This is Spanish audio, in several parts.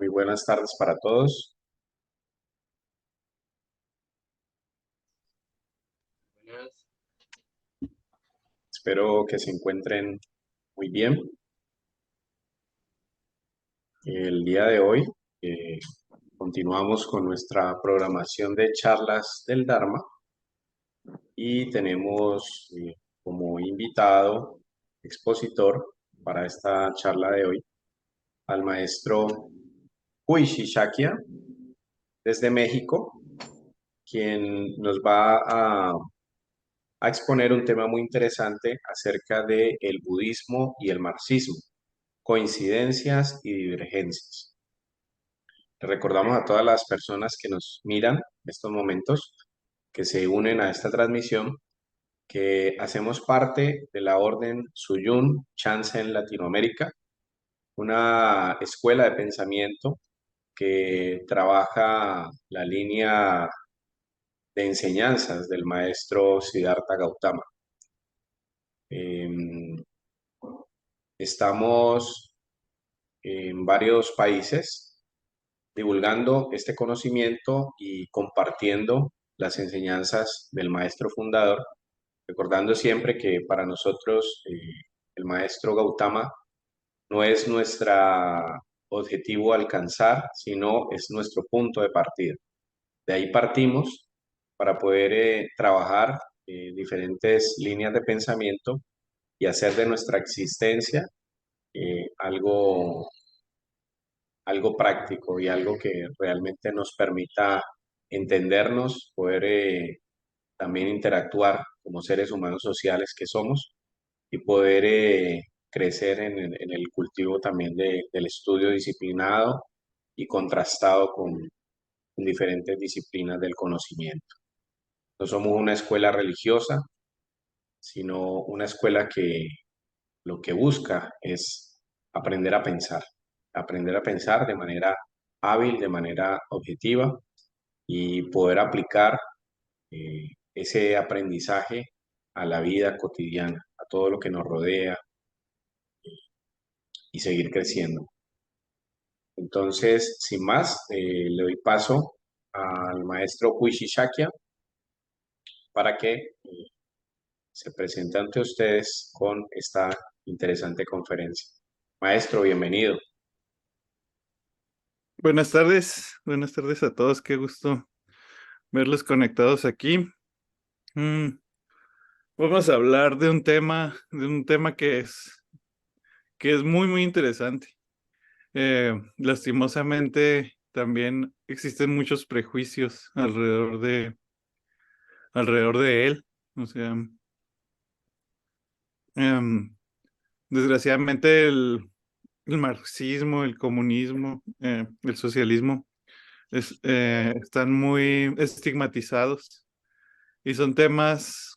Muy buenas tardes para todos. Espero que se encuentren muy bien. El día de hoy eh, continuamos con nuestra programación de charlas del Dharma y tenemos como invitado, expositor para esta charla de hoy, al maestro Huishi Shakya desde México, quien nos va a exponer un tema muy interesante acerca de el budismo y el marxismo, coincidencias y divergencias. Le recordamos a todas las personas que nos miran en estos momentos, que se unen a esta transmisión, que hacemos parte de la Orden Suyun Chansen Latinoamérica, una escuela de pensamiento que trabaja la línea de enseñanzas del maestro Siddhartha Gautama. Em, Estamos en varios países divulgando este conocimiento y compartiendo las enseñanzas del maestro fundador, recordando siempre que para nosotros el maestro Gautama no es nuestro objetivo alcanzar, sino es nuestro punto de partida. De ahí partimos para poder trabajar diferentes líneas de pensamiento y hacer de nuestra existencia algo práctico y algo que realmente nos permita entendernos, poder también interactuar como seres humanos sociales que somos y poder crecer en el cultivo también del estudio disciplinado y contrastado con diferentes disciplinas del conocimiento. No somos una escuela religiosa, sino una escuela que lo que busca es aprender a pensar de manera hábil, de manera objetiva y poder aplicar ese aprendizaje a la vida cotidiana, a todo lo que nos rodea y seguir creciendo. Entonces, sin más, le doy paso al maestro Huishi Shakya para que se presente ante ustedes con esta interesante conferencia. Maestro, bienvenido. Buenas tardes a todos, qué gusto verlos conectados aquí. Vamos a hablar de un tema que es muy interesante. Lastimosamente también existen muchos prejuicios alrededor de él. O sea, desgraciadamente el marxismo, el comunismo, el socialismo están muy estigmatizados y son temas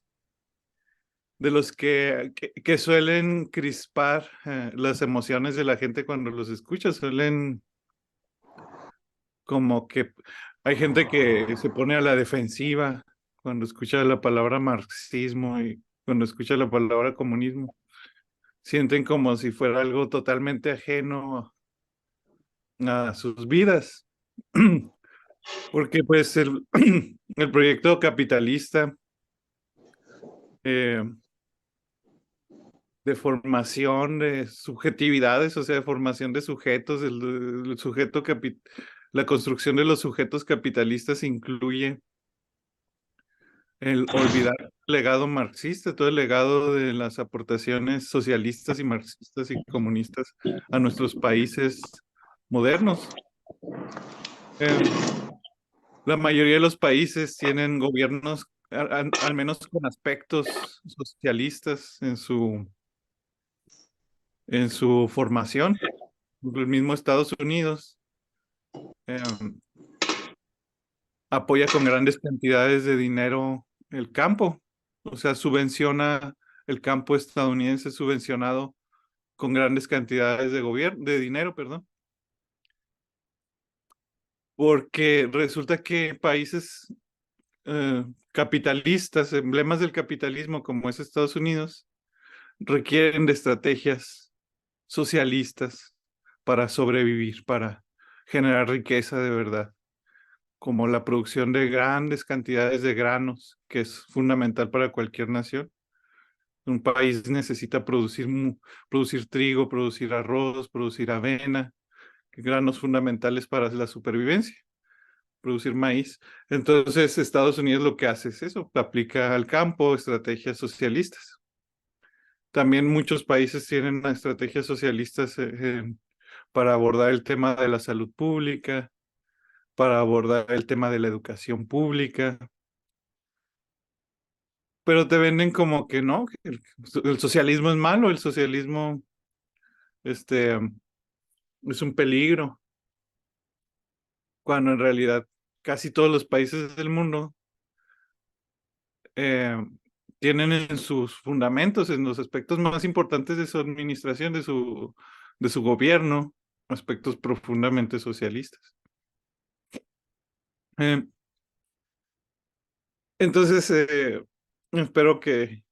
de los que suelen crispar las emociones de la gente cuando los escucha. Suelen como que hay gente que se pone a la defensiva cuando escucha la palabra marxismo y cuando escucha la palabra comunismo. Sienten como si fuera algo totalmente ajeno a sus vidas. Porque pues el proyecto capitalista eh, de formación de subjetividades, o sea, de formación de sujetos, el sujeto la construcción de los sujetos capitalistas incluye el olvidar el legado marxista, todo el legado de las aportaciones socialistas y marxistas y comunistas a nuestros países modernos. La mayoría de los países tienen gobiernos, al menos con aspectos socialistas en su formación. El mismo Estados Unidos apoya con grandes cantidades de dinero el campo, o sea, subvenciona el campo estadounidense subvencionado con grandes cantidades de dinero, perdón, porque resulta que países capitalistas, emblemas del capitalismo como es Estados Unidos, requieren de estrategias socialistas para sobrevivir, para generar riqueza de verdad, como la producción de grandes cantidades de granos, que es fundamental para cualquier nación. Un país necesita producir trigo, producir arroz, producir avena, granos fundamentales para la supervivencia, producir maíz. Entonces, Estados Unidos lo que hace es eso, aplica al campo estrategias socialistas. También muchos países tienen estrategias socialistas para abordar el tema de la salud pública, para abordar el tema de la educación pública, pero te venden como que no, que el socialismo es malo, el socialismo este, es un peligro, cuando en realidad casi todos los países del mundo eh, tienen en sus fundamentos, en los aspectos más importantes de su administración, de su gobierno, aspectos profundamente socialistas. Eh, entonces, espero que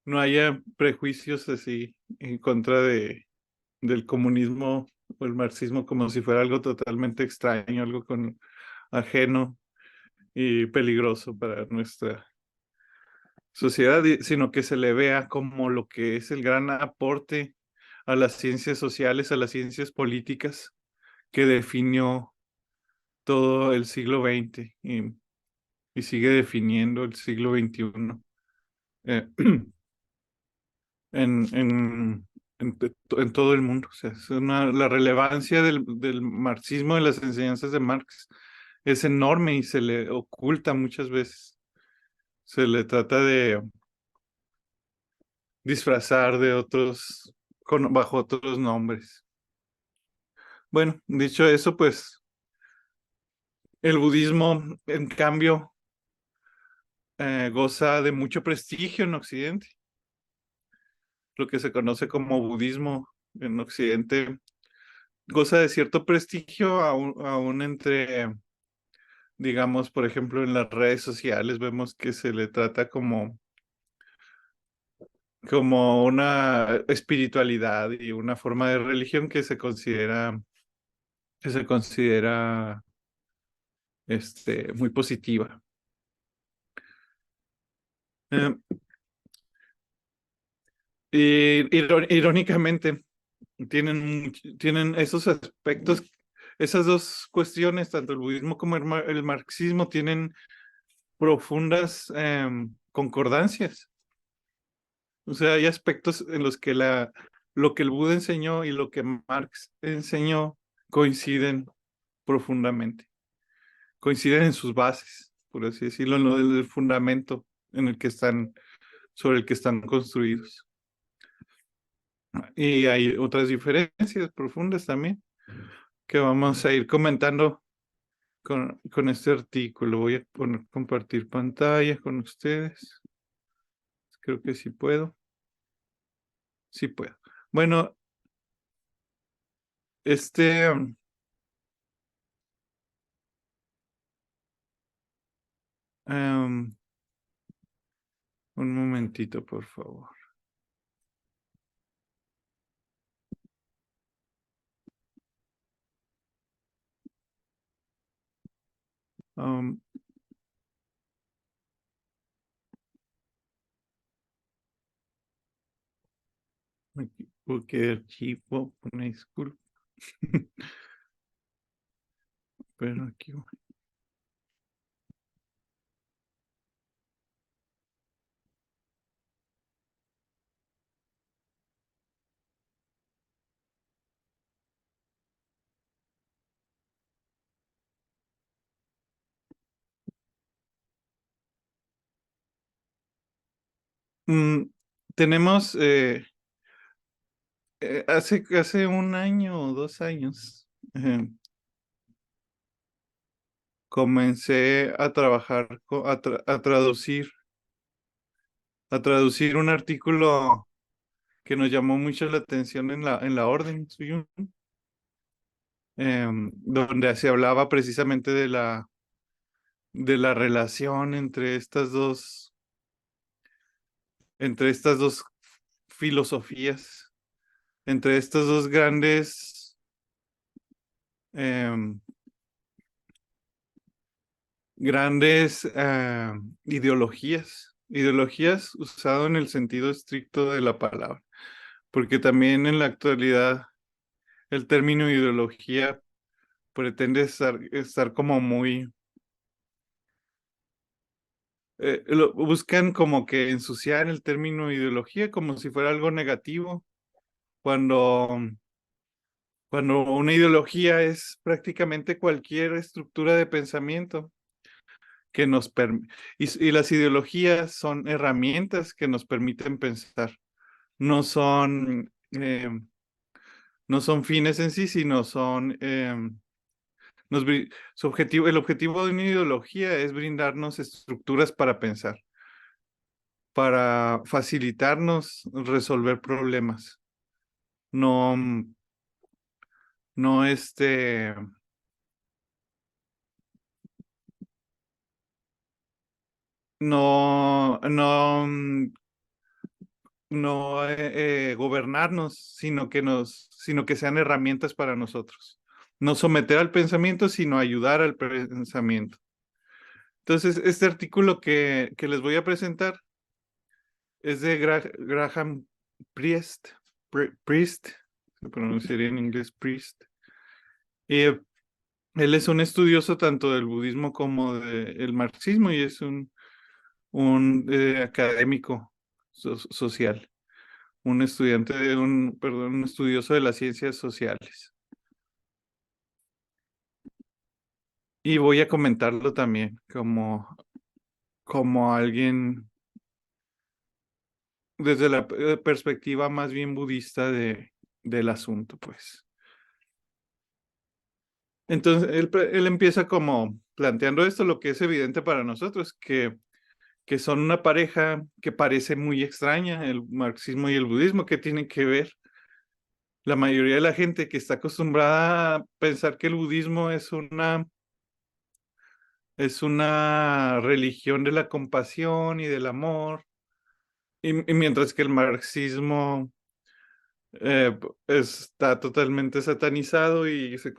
no haya prejuicios así en contra del comunismo o el marxismo como si fuera algo totalmente extraño, algo ajeno y peligroso para nuestra sociedad, sino que se le vea como lo que es el gran aporte a las ciencias sociales, a las ciencias políticas que definió todo el siglo XX y sigue definiendo el siglo XXI. eh, en, en, en todo el mundo. O sea, la relevancia del marxismo, de las enseñanzas de Marx, es enorme y se le oculta muchas veces. Se le trata de disfrazar de otros, bajo otros nombres. Bueno, dicho eso, pues el budismo, en cambio, goza de mucho prestigio en Occidente. Lo que se conoce como budismo en Occidente goza de cierto prestigio aún entre, digamos, por ejemplo, en las redes sociales vemos que se le trata como una espiritualidad y una forma de religión que se considera muy positiva. Eh, Irónicamente, tienen esos aspectos, esas dos cuestiones, tanto el budismo como el marxismo, tienen profundas concordancias. O sea, hay aspectos en los que lo que el Buda enseñó y lo que Marx enseñó coinciden profundamente. Coinciden en sus bases, por así decirlo, en lo del fundamento sobre el que están construidos. Y hay otras diferencias profundas también que vamos a ir comentando con este artículo. Voy a compartir pantalla con ustedes. Creo que sí puedo. Sí puedo. Bueno, um, um, un momentito, por favor. Um, porque archivo, una disculpa. Pero aquí voy. Tenemos hace un año o 2 años comencé a trabajar, a traducir un artículo que nos llamó mucho la atención en la Orden Suyun, donde se hablaba precisamente de la relación entre estas dos filosofías entre estas dos em, grandes ideologías usado en el sentido estricto de la palabra, porque también en la actualidad el término ideología pretende estar como muy, buscan como que ensuciar el término ideología como si fuera algo negativo, cuando, cuando una ideología es prácticamente cualquier estructura de pensamiento que nos y las ideologías son herramientas que nos permiten pensar, no son, no son fines en sí, sino son, el objetivo de una ideología es brindarnos estructuras para pensar, para facilitarnos resolver problemas, no, no no no gobernarnos, sino que sean herramientas para nosotros. No someter al pensamiento, sino ayudar al pensamiento. Entonces, este artículo que les voy a presentar es de Graham Priest, Priest, se pronunciaría en inglés Priest. Y él es un estudioso tanto del budismo como del marxismo y es un académico social. Un estudiante perdón, un estudioso de las ciencias sociales. Y voy a comentarlo también como alguien desde la perspectiva más bien budista del asunto, pues. Entonces, él empieza como planteando esto, lo que es evidente para nosotros, que son una pareja que parece muy extraña, el marxismo y el budismo, que tienen que ver. La mayoría de la gente que está acostumbrada a pensar que el budismo es una religión de la compasión y del amor, y mientras que el marxismo está totalmente satanizado y se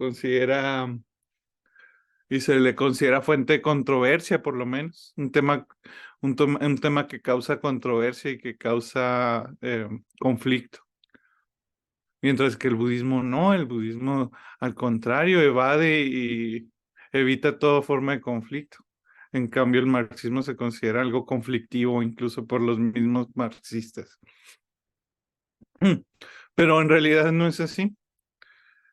le considera fuente de controversia, por lo menos, un tema que causa controversia y que causa conflicto. Mientras que el budismo no, el budismo al contrario evade y evita toda forma de conflicto. En cambio, el marxismo se considera algo conflictivo incluso por los mismos marxistas. Pero en realidad no es así.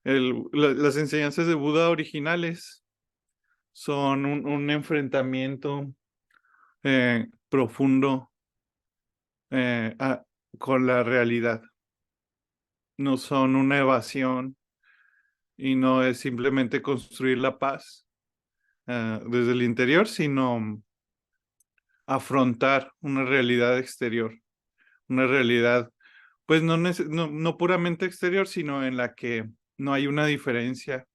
Las enseñanzas de Buda originales son un enfrentamiento profundo con la realidad. No son una evasión y no es simplemente construir la paz desde el interior, sino afrontar una realidad exterior, una realidad, pues no puramente exterior, sino en la que no hay una diferencia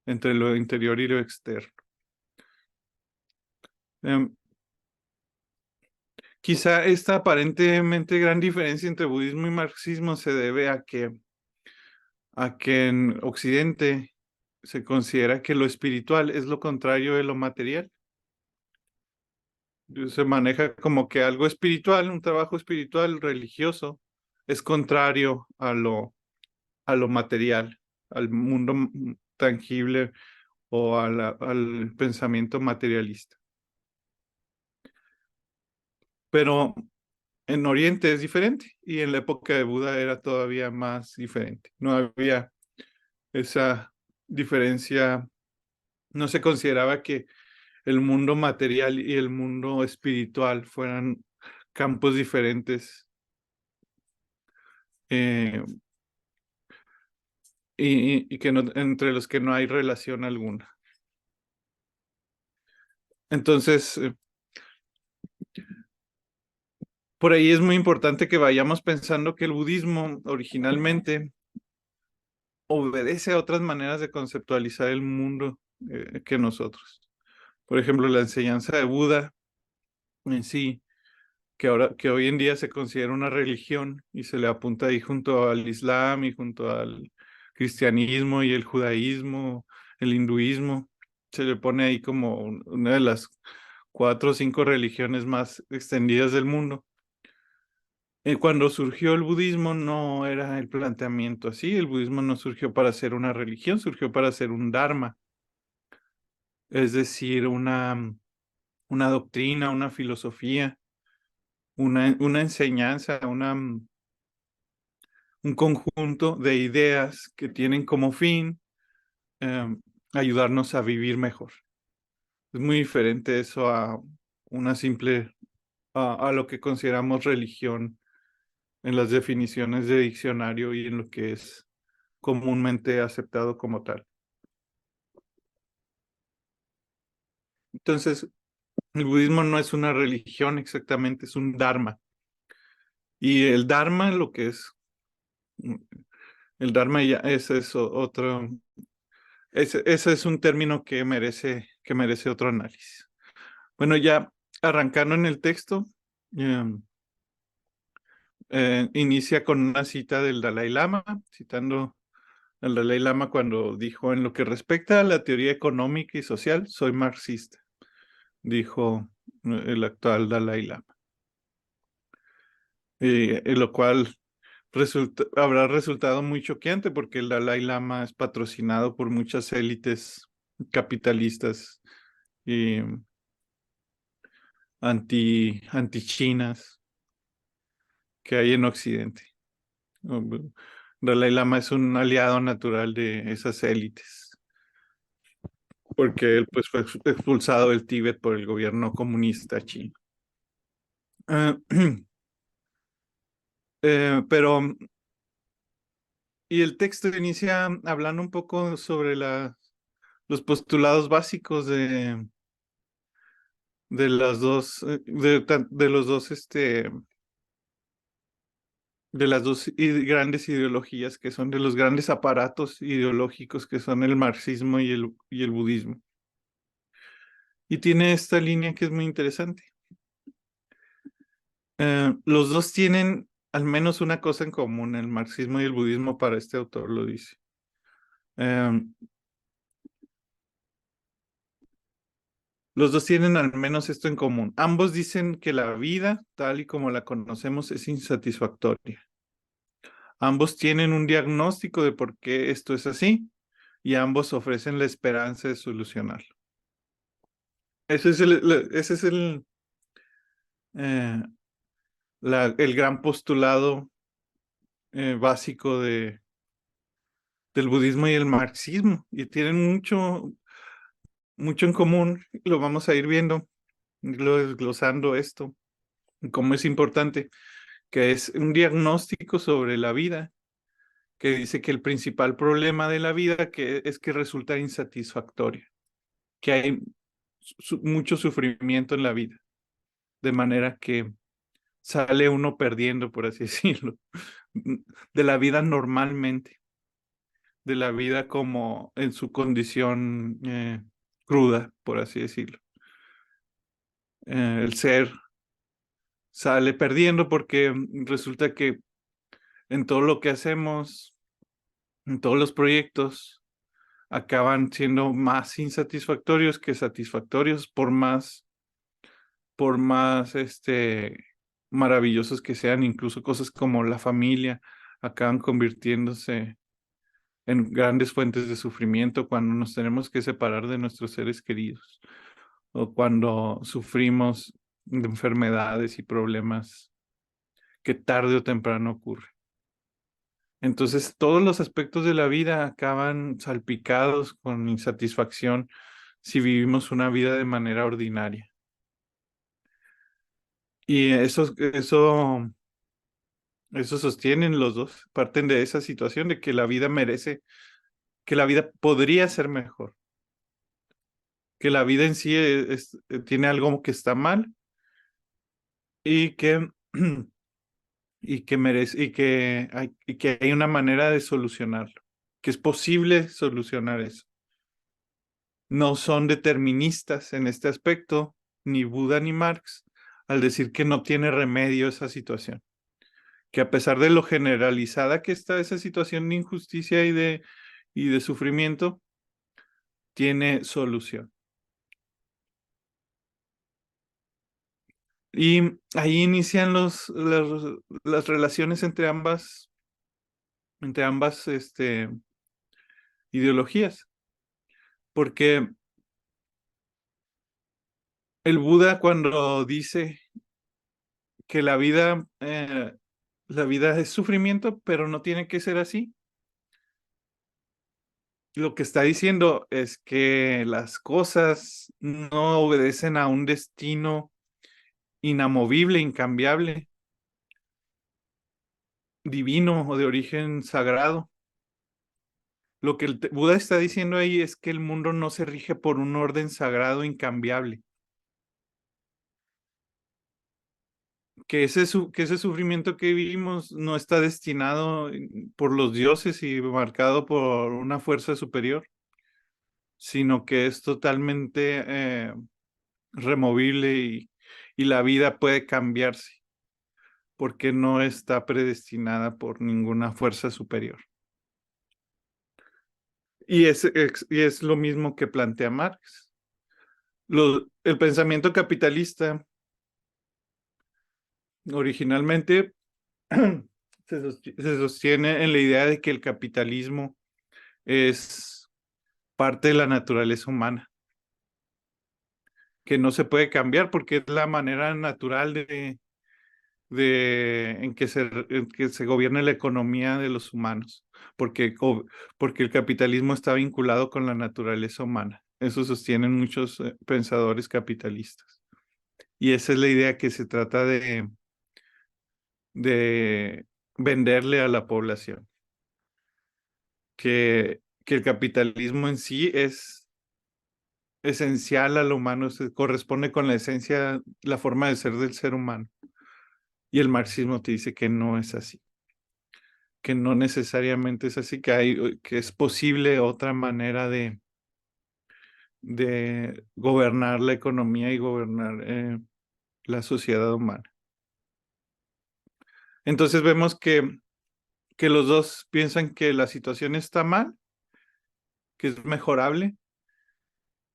entre lo interior y lo externo. Quizá esta aparentemente gran diferencia entre budismo y marxismo se debe a que en Occidente se considera que lo espiritual es lo contrario de lo material. Se maneja como que algo espiritual, un trabajo espiritual religioso, es contrario a lo material, al mundo tangible o al pensamiento materialista. Pero en Oriente es diferente y en la época de Buda era todavía más diferente. No había esa diferencia, no se consideraba que el mundo material y el mundo espiritual fueran campos diferentes eh, y que entre los que no hay relación alguna. Entonces, por ahí es muy importante que vayamos pensando que el budismo originalmente obedece a otras maneras de conceptualizar el mundo que nosotros. Por ejemplo, la enseñanza de Buda en sí que hoy en día se considera una religión y se le apunta ahí junto al Islam y junto al cristianismo y el judaísmo, el hinduismo, se le pone ahí como una de las 4 o 5 religiones más extendidas del mundo. Cuando surgió el budismo no era el planteamiento así, el budismo no surgió para ser una religión, surgió para ser un dharma, es decir, una doctrina, una filosofía, una enseñanza, un conjunto de ideas que tienen como fin eh, ayudarnos a vivir mejor. Es muy diferente eso a una simple, a lo que consideramos religión en las definiciones de diccionario y en lo que es comúnmente aceptado como tal. Entonces, el budismo no es una religión exactamente, es un dharma. Y el dharma, lo que es, el dharma ya ese es otro, ese es un término que merece otro análisis. Bueno, ya arrancando en el texto, eh, inicia con una cita del Dalai Lama, citando al Dalai Lama cuando dijo, en lo que respecta a la teoría económica y social, soy marxista, dijo el actual Dalai Lama. Lo cual habrá resultado muy choqueante porque el Dalai Lama es patrocinado por muchas élites capitalistas y anti-chinas que hay en Occidente. Dalai Lama es un aliado natural de esas élites, porque él pues, fue expulsado del Tíbet por el gobierno comunista chino. Pero, y el texto inicia hablando un poco sobre los postulados básicos de las dos, de los dos, de las dos grandes ideologías que son de los grandes aparatos ideológicos que son el marxismo y el budismo. Y tiene esta línea que es muy interesante. Los dos tienen al menos una cosa en común, el marxismo y el budismo para este autor lo dice. Los dos tienen al menos esto en común. Ambos dicen que la vida, tal y como la conocemos, es insatisfactoria. Ambos tienen un diagnóstico de por qué esto es así y ambos ofrecen la esperanza de solucionarlo. Ese es eh, el gran postulado básico del budismo y el marxismo, y tienen mucho en común. Lo vamos a ir viendo, lo desglosando esto, cómo es importante, que es un diagnóstico sobre la vida, que dice que el principal problema de la vida es que resulta insatisfactoria, que hay mucho sufrimiento en la vida, de manera que sale uno perdiendo, por así decirlo, de la vida normalmente, de la vida como en su condición cruda, por así decirlo. El ser sale perdiendo porque resulta que en todo lo que hacemos, en todos los proyectos, acaban siendo más insatisfactorios que satisfactorios por más maravillosos que sean, incluso cosas como la familia acaban convirtiéndose en grandes fuentes de sufrimiento cuando nos tenemos que separar de nuestros seres queridos o cuando sufrimos de enfermedades y problemas que tarde o temprano ocurren. Entonces, todos los aspectos de la vida acaban salpicados con insatisfacción si vivimos una vida de manera ordinaria. Y eso sostienen los dos, parten de esa situación de que la vida merece, que la vida podría ser mejor, que la vida en sí tiene algo que está mal y que, y que hay una manera de solucionarlo, que es posible solucionar eso. No son deterministas en este aspecto, ni Buda ni Marx, al decir que no tiene remedio esa situación, que a pesar de lo generalizada que está esa situación de injusticia y de sufrimiento, tiene solución. Y ahí inician las relaciones entre ambas ideologías, porque el Buda cuando dice que la vida es sufrimiento, pero no tiene que ser así. Lo que está diciendo es que las cosas no obedecen a un destino inamovible, incambiable, divino o de origen sagrado. Lo que el Buda está diciendo ahí es que el mundo no se rige por un orden sagrado incambiable, que que ese sufrimiento que vivimos no está destinado por los dioses y marcado por una fuerza superior, sino que es totalmente removible y la vida puede cambiarse porque no está predestinada por ninguna fuerza superior. Y es lo mismo que plantea Marx. El pensamiento capitalista originalmente se sostiene en la idea de que el capitalismo es parte de la naturaleza humana, que no se puede cambiar porque es la manera natural en que se gobierna la economía de los humanos, porque, porque el capitalismo está vinculado con la naturaleza humana. Eso sostienen muchos pensadores capitalistas. Y esa es la idea que se trata de venderle a la población, que el capitalismo en sí es esencial a lo humano, se corresponde con la esencia, la forma de ser del ser humano. Y el marxismo te dice que no es así, que no necesariamente es así, que es posible otra manera de gobernar la economía y gobernar la sociedad humana. Entonces vemos que los dos piensan que la situación está mal, que es mejorable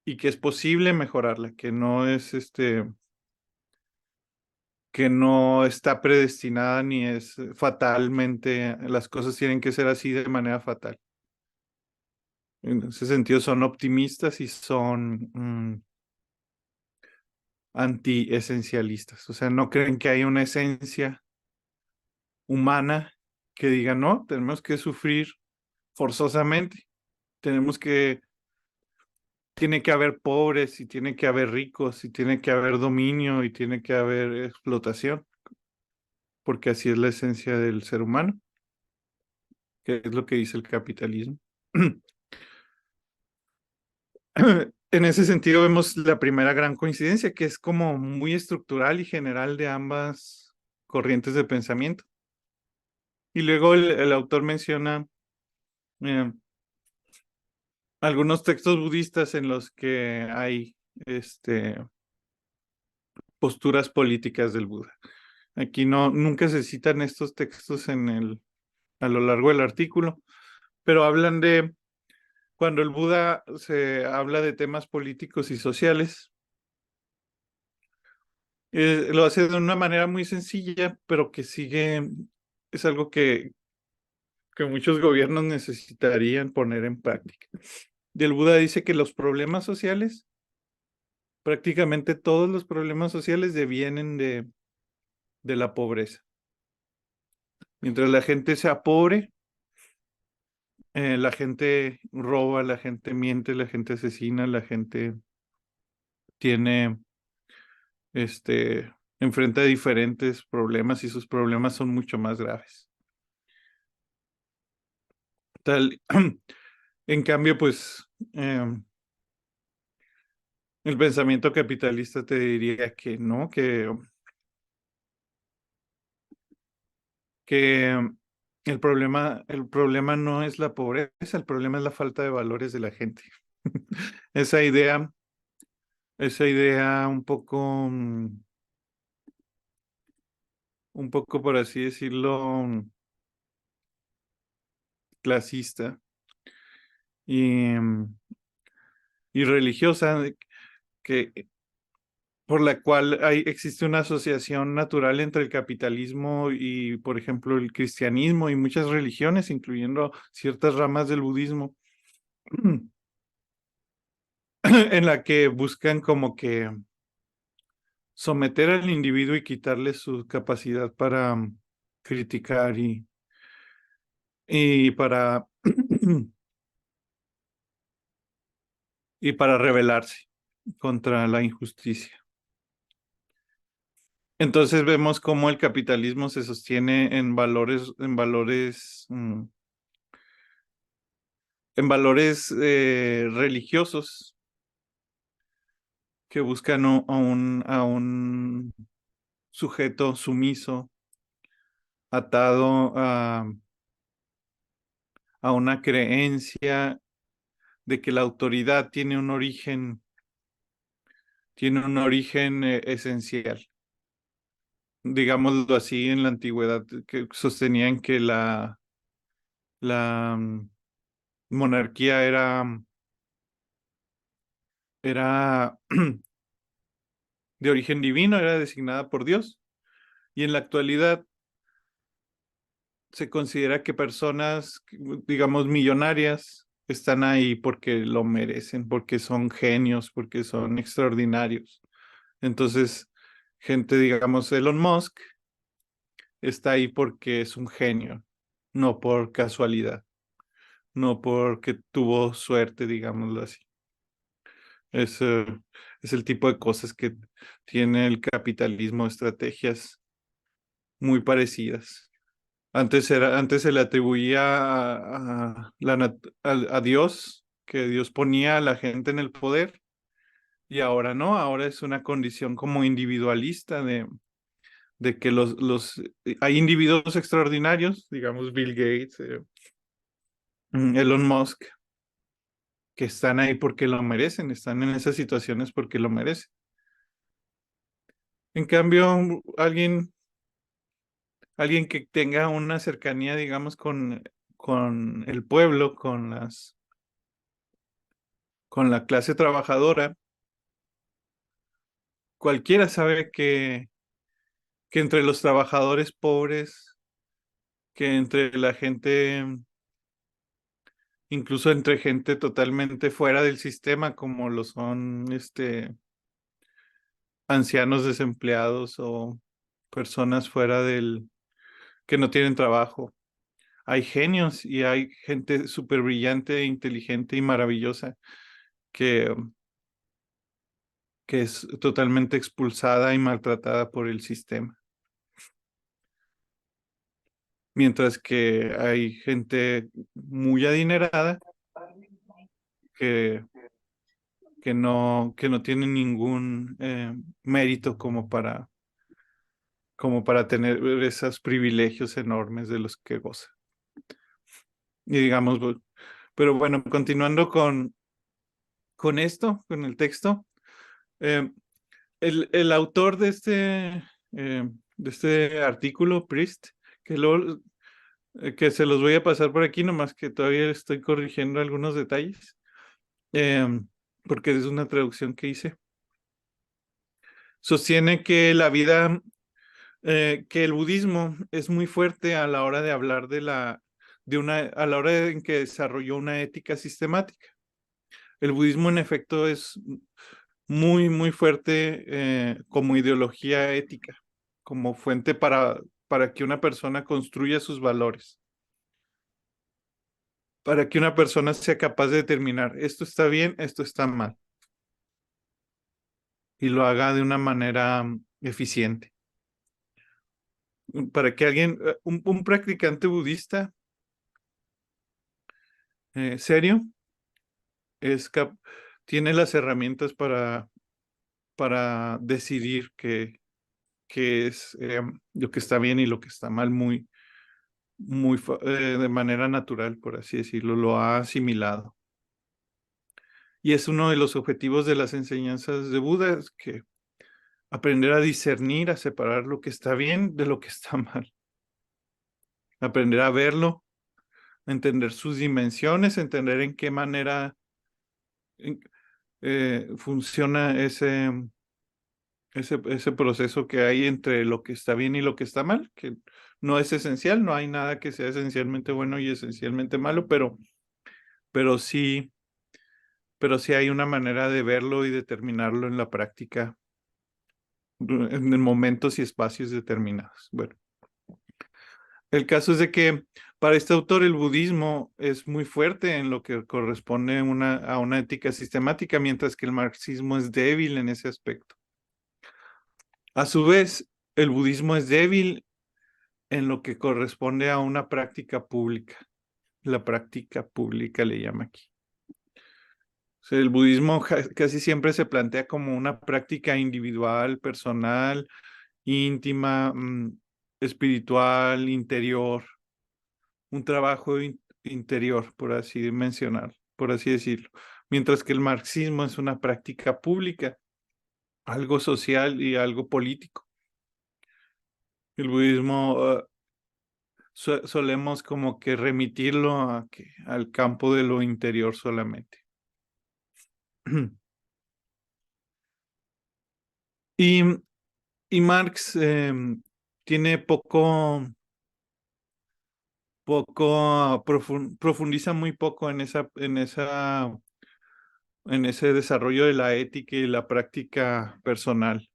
y que es posible mejorarla, que no está predestinada ni es fatalmente, las cosas tienen que ser así de manera fatal. En ese sentido son optimistas y son anti-esencialistas, o sea, no creen que hay una esencia humana que diga, no, tenemos que sufrir forzosamente, tenemos que, tiene que haber pobres y tiene que haber ricos y tiene que haber dominio y tiene que haber explotación, porque así es la esencia del ser humano, que es lo que dice el capitalismo. En ese sentido vemos la primera gran coincidencia, que es como muy estructural y general de ambas corrientes de pensamiento. Y luego el autor menciona eh, algunos textos budistas en los que hay posturas políticas del Buda. Aquí nunca se citan estos textos a lo largo del artículo, pero hablan de cuando el Buda se habla de temas políticos y sociales, lo hace de una manera muy sencilla, pero que es algo que muchos gobiernos necesitarían poner en práctica. Y el Buda dice que los problemas sociales, prácticamente todos los problemas sociales devienen de la pobreza. Mientras la gente sea pobre, la gente roba, la gente miente, la gente asesina, la gente tiene, enfrenta diferentes problemas y sus problemas son mucho más graves. En cambio, pues, el pensamiento capitalista te diría que no, que el problema no es la pobreza, el problema es la falta de valores de la gente. Esa idea un poco un poco, por así decirlo, clasista y, y religiosa, que, por la cual existe una asociación natural entre el capitalismo y, por ejemplo, el cristianismo y muchas religiones, incluyendo ciertas ramas del budismo, en la que buscan como que someter al individuo y quitarle su capacidad para criticar y para y para rebelarse contra la injusticia. Entonces vemos cómo el capitalismo se sostiene en valores religiosos que buscan a un sujeto sumiso, atado a una creencia de que la autoridad tiene un origen esencial. Digámoslo así, en la antigüedad, que sostenían que la monarquía era de origen divino, era designada por Dios. Y en la actualidad se considera que personas, digamos, millonarias, están ahí porque lo merecen, porque son genios, porque son extraordinarios. Entonces, gente, digamos, Elon Musk está ahí porque es un genio, no por casualidad, no porque tuvo suerte, digámoslo así. Es, eh, es el tipo de cosas que tiene el capitalismo, estrategias muy parecidas. Antes se le atribuía a Dios, que Dios ponía a la gente en el poder, y ahora no, ahora es una condición como individualista de que hay individuos extraordinarios, digamos Bill Gates, Elon Musk, que están ahí porque lo merecen, están en esas situaciones porque lo merecen. En cambio, alguien que tenga una cercanía, digamos, con el pueblo, con la clase trabajadora, cualquiera sabe que entre los trabajadores pobres, que entre la gente, incluso entre gente totalmente fuera del sistema, como lo son ancianos desempleados o personas que no tienen trabajo. Hay genios y hay gente súper brillante, inteligente y maravillosa que, que es totalmente expulsada y maltratada por el sistema. Mientras que hay gente muy adinerada que, que no tiene ningún mérito como para tener esos privilegios enormes de los que goza. Y digamos, pero bueno, continuando con esto, con el texto, eh, el autor de este artículo, Priest, que se los voy a pasar por aquí, nomás que todavía estoy corrigiendo algunos detalles, eh, porque es una traducción que hice. Sostiene que que el budismo es muy fuerte a la hora de hablar a la hora en que desarrolló una ética sistemática. El budismo, en efecto, es muy, muy fuerte como ideología ética, como fuente para que una persona construya sus valores, para que una persona sea capaz de determinar esto está bien, esto está mal, y lo haga de una manera eficiente. Para que un practicante budista serio, es tiene las herramientas para decidir qué es lo que está bien y lo que está mal de manera natural, por así decirlo, lo ha asimilado. Y es uno de los objetivos de las enseñanzas de Buda, es aprender a discernir, a separar lo que está bien de lo que está mal, aprender a verlo, entender sus dimensiones, entender en qué manera funciona ese proceso que hay entre lo que está bien y lo que está mal, que no es esencial, no hay nada que sea esencialmente bueno y esencialmente malo, pero sí, pero sí hay una manera de verlo y determinarlo en la práctica en momentos y espacios determinados. Bueno, el caso es de que para este autor el budismo es muy fuerte en lo que corresponde a una ética sistemática, mientras que el marxismo es débil en ese aspecto. A su vez, el budismo es débil en lo que corresponde a una práctica pública. La práctica pública le llama aquí. O sea, el budismo casi siempre se plantea como una práctica individual, personal, íntima, espiritual, interior, un trabajo interior, por así mencionar, por así decirlo. Mientras que el marxismo es una práctica pública, algo social y algo político. El budismo solemos como que remitirlo al campo de lo interior solamente. Y, y Marx tiene profundiza muy poco en ese desarrollo de la ética y la práctica personal.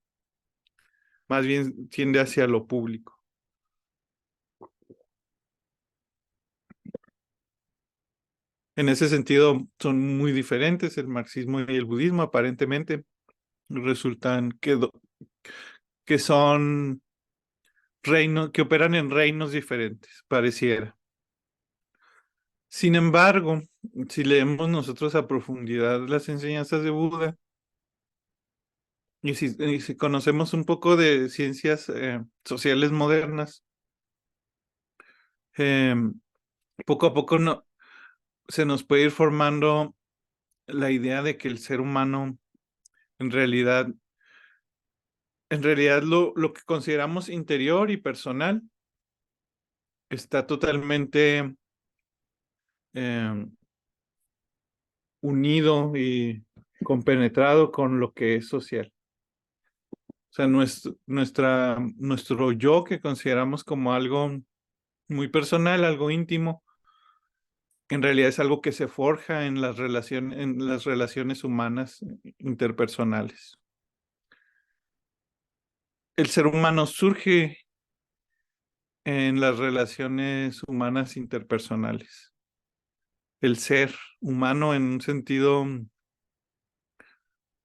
Más bien tiende hacia lo público. En ese sentido, son muy diferentes el marxismo y el budismo, aparentemente. Resultan que son reinos, que operan en reinos diferentes, pareciera. Sin embargo, si leemos nosotros a profundidad las enseñanzas de Buda y si conocemos un poco de ciencias sociales modernas, eh, poco a poco se nos puede ir formando la idea de que el ser humano en realidad, lo que consideramos interior y personal está totalmente eh, unido y compenetrado con lo que es social. O sea, nuestro yo que consideramos como algo muy personal, algo íntimo, en realidad es algo que se forja en en las relaciones humanas interpersonales. El ser humano surge en las relaciones humanas interpersonales. El ser humano en un sentido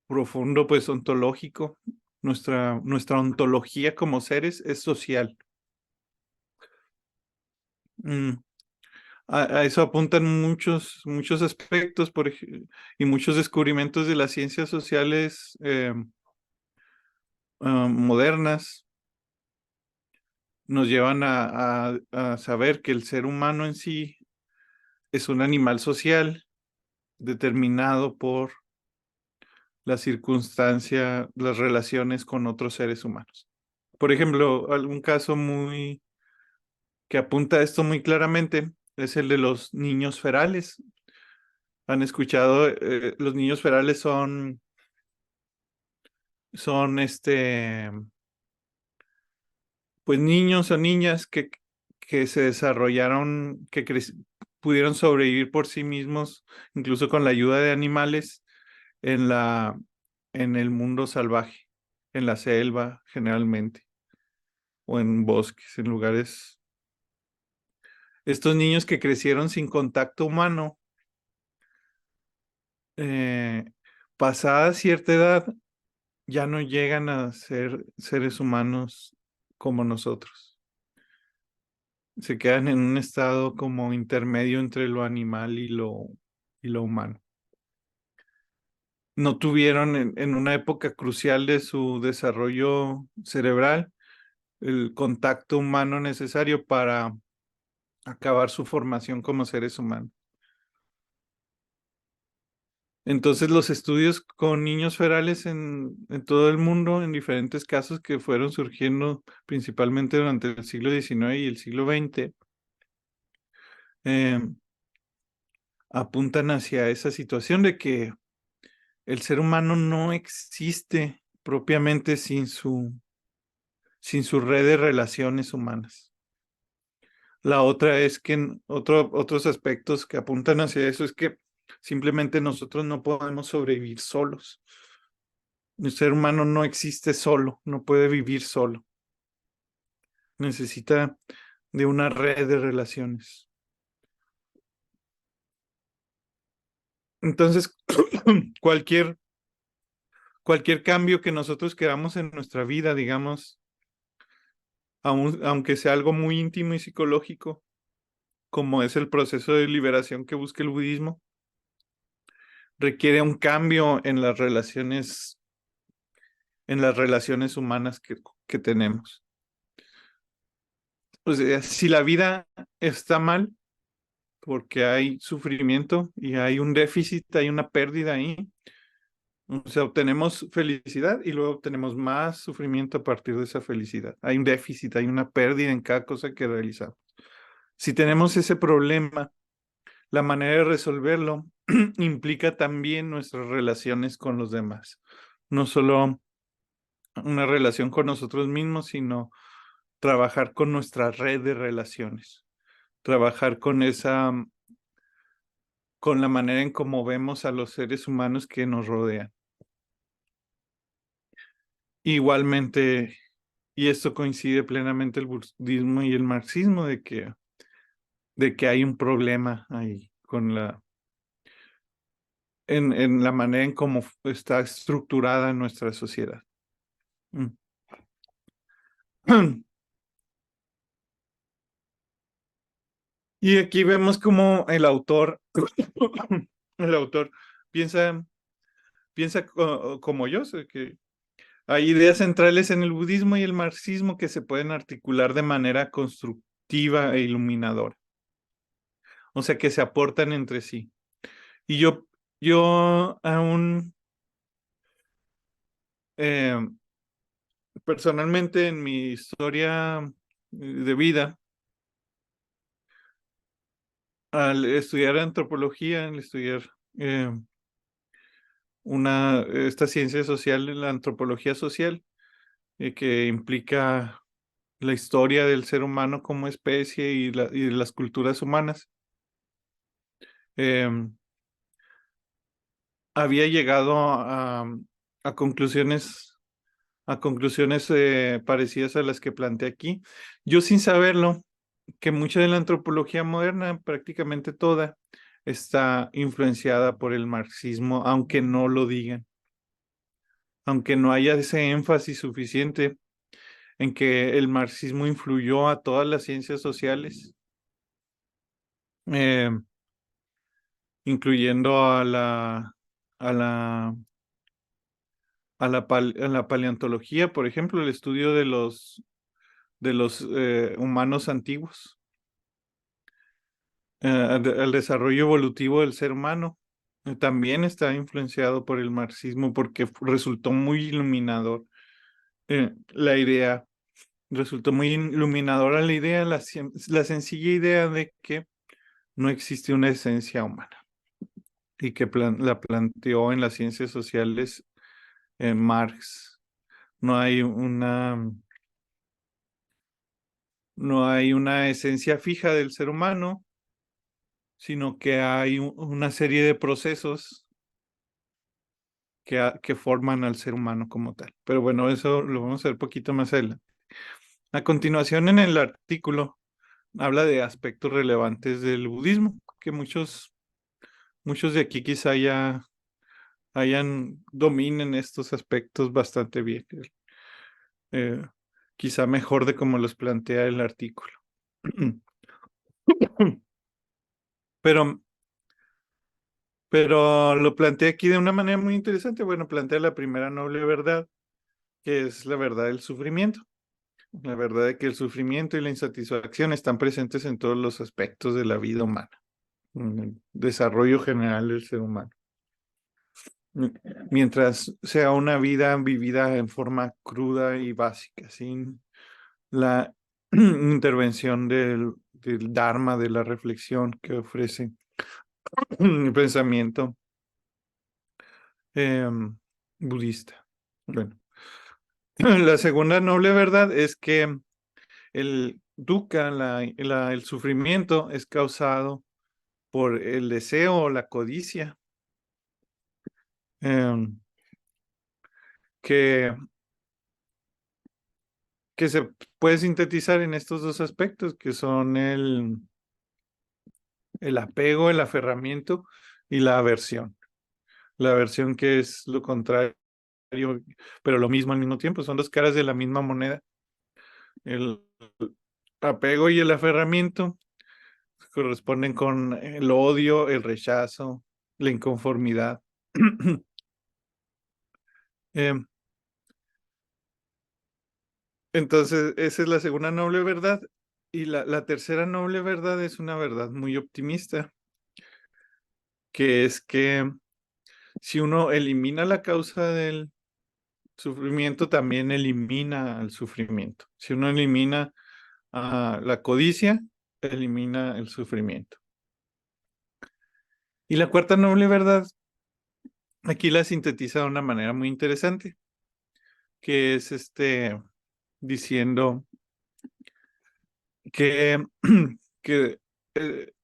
profundo, pues ontológico, nuestra ontología como seres es social. Mm, a eso apuntan muchos aspectos y muchos descubrimientos de las ciencias sociales modernas nos llevan a saber que el ser humano en sí es un animal social determinado por la circunstancia, las relaciones con otros seres humanos. Por ejemplo, algún caso que apunta a esto muy claramente es el de los niños ferales. ¿Han escuchado? Los niños ferales son pues niños o niñas que se desarrollaron, pudieron sobrevivir por sí mismos, incluso con la ayuda de animales, en en el mundo salvaje, en la selva generalmente, o en bosques, en lugares. Estos niños que crecieron sin contacto humano, eh, pasada cierta edad, ya no llegan a ser seres humanos como nosotros. Se quedan en un estado como intermedio entre lo animal y lo humano. No tuvieron en una época crucial de su desarrollo cerebral el contacto humano necesario para acabar su formación como seres humanos. Entonces los estudios con niños ferales en todo el mundo, en diferentes casos que fueron surgiendo principalmente durante el siglo XIX y el siglo XX, eh, apuntan hacia esa situación de que el ser humano no existe propiamente sin su red de relaciones humanas. La otra es que otros aspectos que apuntan hacia eso es que simplemente nosotros no podemos sobrevivir solos. El ser humano no existe solo, no puede vivir solo. Necesita de una red de relaciones. Entonces, cualquier, cualquier cambio que nosotros queramos en nuestra vida, digamos, aunque sea algo muy íntimo y psicológico, como es el proceso de liberación que busca el budismo, requiere un cambio en las relaciones humanas que tenemos. O sea, si la vida está mal, porque hay sufrimiento y hay un déficit, hay una pérdida ahí, o sea, obtenemos felicidad y luego obtenemos más sufrimiento a partir de esa felicidad. Hay un déficit, hay una pérdida en cada cosa que realizamos. Si tenemos ese problema, la manera de resolverlo implica también nuestras relaciones con los demás. No solo una relación con nosotros mismos, sino trabajar con nuestra red de relaciones. Trabajar con la manera en cómo vemos a los seres humanos que nos rodean. Igualmente, y esto coincide plenamente el budismo y el marxismo, de que hay un problema ahí con en la manera en cómo está estructurada nuestra sociedad. Mm. Y aquí vemos cómo el autor piensa, piensa como yo, sé que hay ideas centrales en el budismo y el marxismo que se pueden articular de manera constructiva e iluminadora, o sea, que se aportan entre sí. Y yo aún eh, personalmente en mi historia de vida, al estudiar antropología, al estudiar eh, esta ciencia social, la antropología social, que implica la historia del ser humano como especie y de las culturas humanas, eh, había llegado a conclusiones, parecidas a las que planteé aquí. Yo sin saberlo, que mucha de la antropología moderna, prácticamente toda, está influenciada por el marxismo, aunque no lo digan, aunque no haya ese énfasis suficiente en que el marxismo influyó a todas las ciencias sociales, eh, incluyendo a la, a la paleontología, por ejemplo, el estudio de los humanos antiguos, al desarrollo evolutivo del ser humano. También está influenciado por el marxismo porque resultó muy iluminador la idea, resultó muy iluminadora la idea, la sencilla idea de que no existe una esencia humana y que la planteó en las ciencias sociales Marx. No hay no hay una esencia fija del ser humano, sino que hay una serie de procesos que forman al ser humano como tal. Pero bueno, eso lo vamos a ver un poquito más adelante. A continuación, en el artículo, habla de aspectos relevantes del budismo, que muchos de aquí quizá ya dominen estos aspectos bastante bien. Eh, quizá mejor de como los plantea el artículo. Pero, pero lo plantea aquí de una manera muy interesante. Bueno, plantea la primera noble verdad, que es la verdad del sufrimiento. La verdad de que el sufrimiento y la insatisfacción están presentes en todos los aspectos de la vida humana, en el desarrollo general del ser humano. mientras sea una vida vivida en forma cruda y básica, sin la intervención del Dharma, de la reflexión que ofrece el pensamiento budista. Bueno, la segunda noble verdad es que el dukkha, el sufrimiento, es causado por el deseo o la codicia, em, que, que se puede sintetizar en estos dos aspectos, que son el apego, el aferramiento y la aversión. La aversión, que es lo contrario, pero lo mismo al mismo tiempo, son dos caras de la misma moneda. El apego y el aferramiento corresponden con el odio, el rechazo, la inconformidad. Em, entonces, esa es la segunda noble verdad. Y la tercera noble verdad es una verdad muy optimista, que es que si uno elimina la causa del sufrimiento, también elimina el sufrimiento. Si uno elimina la codicia, elimina el sufrimiento. Y la cuarta noble verdad, aquí la sintetiza de una manera muy interesante, que es diciendo que, que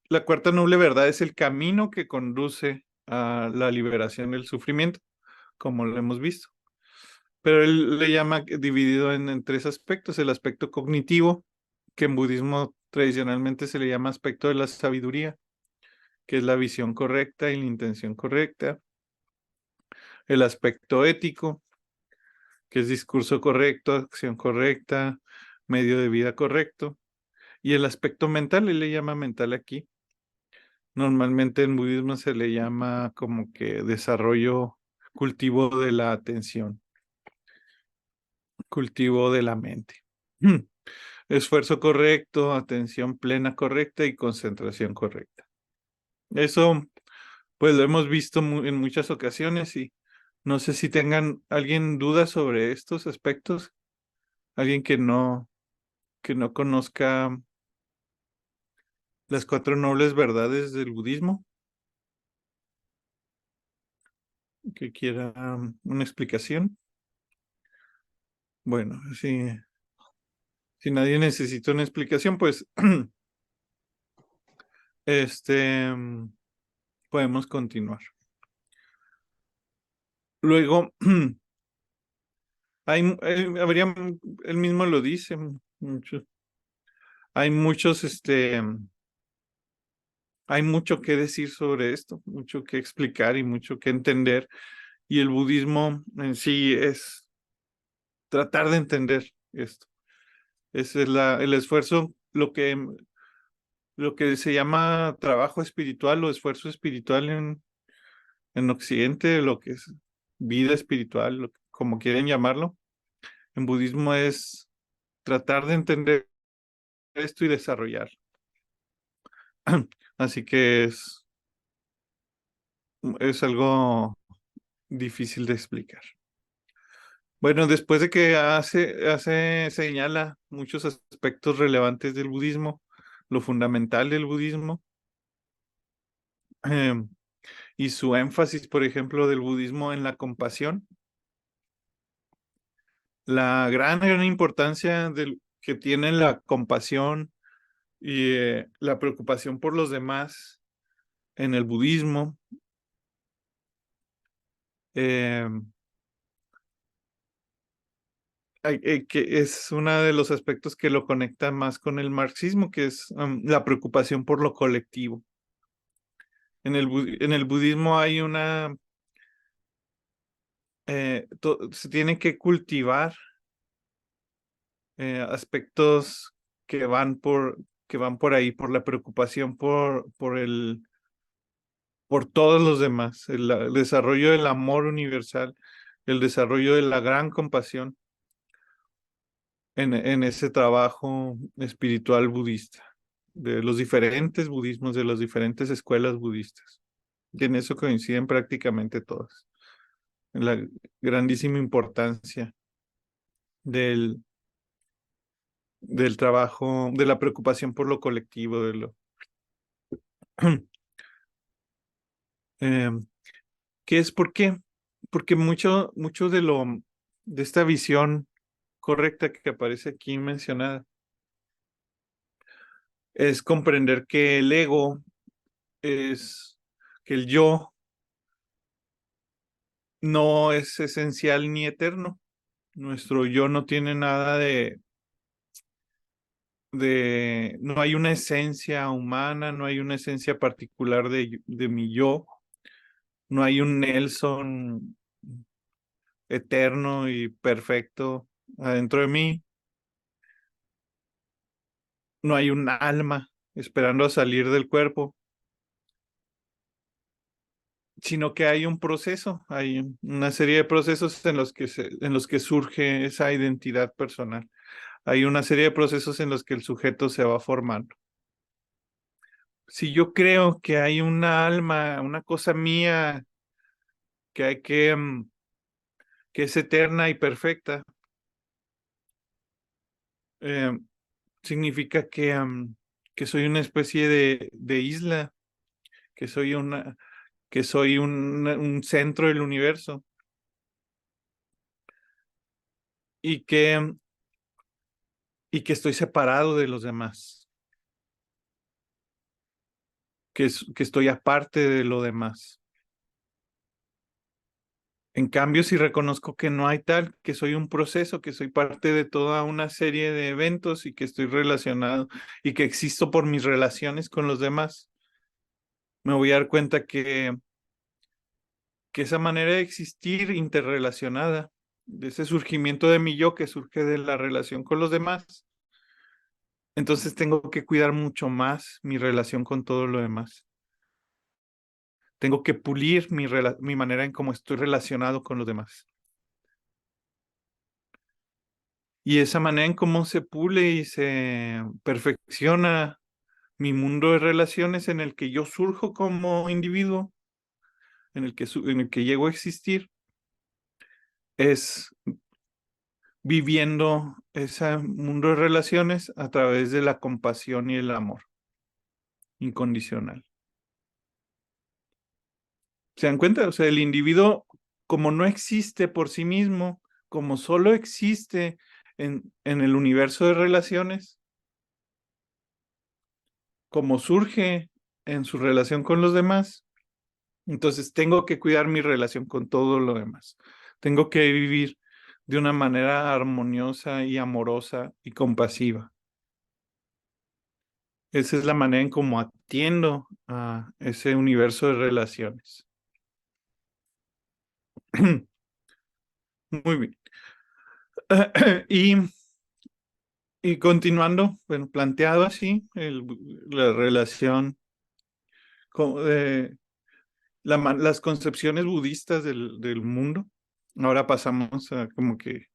la cuarta noble verdad es el camino que conduce a la liberación del sufrimiento, como lo hemos visto. Pero él le llama dividido en tres aspectos: el aspecto cognitivo, que en budismo tradicionalmente se le llama aspecto de la sabiduría, que es la visión correcta y la intención correcta; el aspecto ético, que es discurso correcto, acción correcta, medio de vida correcto; y el aspecto mental, él le llama mental aquí. Normalmente en budismo se le llama como que desarrollo, cultivo de la atención, cultivo de la mente. Esfuerzo correcto, atención plena correcta y concentración correcta. Eso, pues lo hemos visto en muchas ocasiones, y no sé si tengan alguien dudas sobre estos aspectos, alguien que no conozca las cuatro nobles verdades del budismo, que quiera una explicación. Bueno, si nadie necesita una explicación, pues podemos continuar. Luego, él mismo lo dice, hay muchos, hay mucho que decir sobre esto, mucho que explicar y mucho que entender, y el budismo en sí es tratar de entender esto. Ese es el esfuerzo, lo que se llama trabajo espiritual o esfuerzo espiritual en Occidente, lo que es vida espiritual, como quieren llamarlo. En budismo es tratar de entender esto y desarrollarlo. Así que es algo difícil de explicar. Bueno, después de que señala muchos aspectos relevantes del budismo, lo fundamental del budismo, em, y su énfasis, por ejemplo, del budismo en la compasión, la gran importancia que tiene la compasión y la preocupación por los demás en el budismo, em, que es uno de los aspectos que lo conecta más con el marxismo, que es la preocupación por lo colectivo. En el budismo hay se tiene que cultivar aspectos que van por ahí, por la preocupación por todos los demás, el desarrollo del amor universal, el desarrollo de la gran compasión en ese trabajo espiritual budista, de los diferentes budismos, de las diferentes escuelas budistas. Y en eso coinciden prácticamente todas. la grandísima importancia del, del trabajo, de la preocupación por lo colectivo, eh, ¿qué es por qué? Porque mucho de esta visión correcta que aparece aquí mencionada es comprender que el ego es, que el yo no es esencial ni eterno. Nuestro yo no tiene nada no hay una esencia humana, no hay una esencia particular de mi yo, no hay un Nelson eterno y perfecto adentro de mí, no hay un alma esperando a salir del cuerpo, sino que hay un proceso, hay una serie de procesos en los que surge esa identidad personal. Hay una serie de procesos en los que el sujeto se va formando. Si yo creo que hay una alma, una cosa mía que hay que es eterna y perfecta, eh, significa que soy una especie de isla, que soy un centro del universo y y que estoy separado de los demás, que estoy aparte de lo demás. En cambio, si reconozco que no hay tal, que soy un proceso, que soy parte de toda una serie de eventos y que estoy relacionado y que existo por mis relaciones con los demás, me voy a dar cuenta que esa manera de existir interrelacionada, de ese surgimiento de mi yo que surge de la relación con los demás, entonces tengo que cuidar mucho más mi relación con todo lo demás. Tengo que pulir mi manera en cómo estoy relacionado con los demás. Y esa manera en cómo se pule y se perfecciona mi mundo de relaciones en el que yo surjo como individuo, en el que llego a existir, es viviendo ese mundo de relaciones a través de la compasión y el amor incondicional. ¿Se dan cuenta? O sea, el individuo, como no existe por sí mismo, como solo existe en el universo de relaciones, como surge en su relación con los demás, entonces tengo que cuidar mi relación con todo lo demás. Tengo que vivir de una manera armoniosa y amorosa y compasiva. Esa es la manera en cómo atiendo a ese universo de relaciones. Muy bien. Y, y continuando, bueno, planteado así, la relación, las concepciones budistas del mundo, ahora pasamos a como que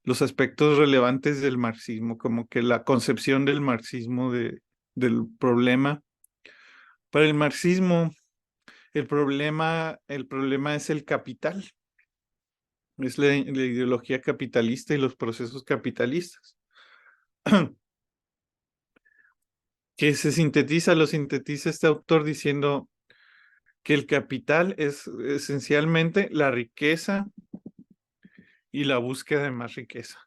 los aspectos relevantes del marxismo, como que la concepción del marxismo del problema. Para el marxismo, el problema es el capital, es la ideología capitalista y los procesos capitalistas, que lo sintetiza este autor diciendo que el capital es esencialmente la riqueza y la búsqueda de más riqueza.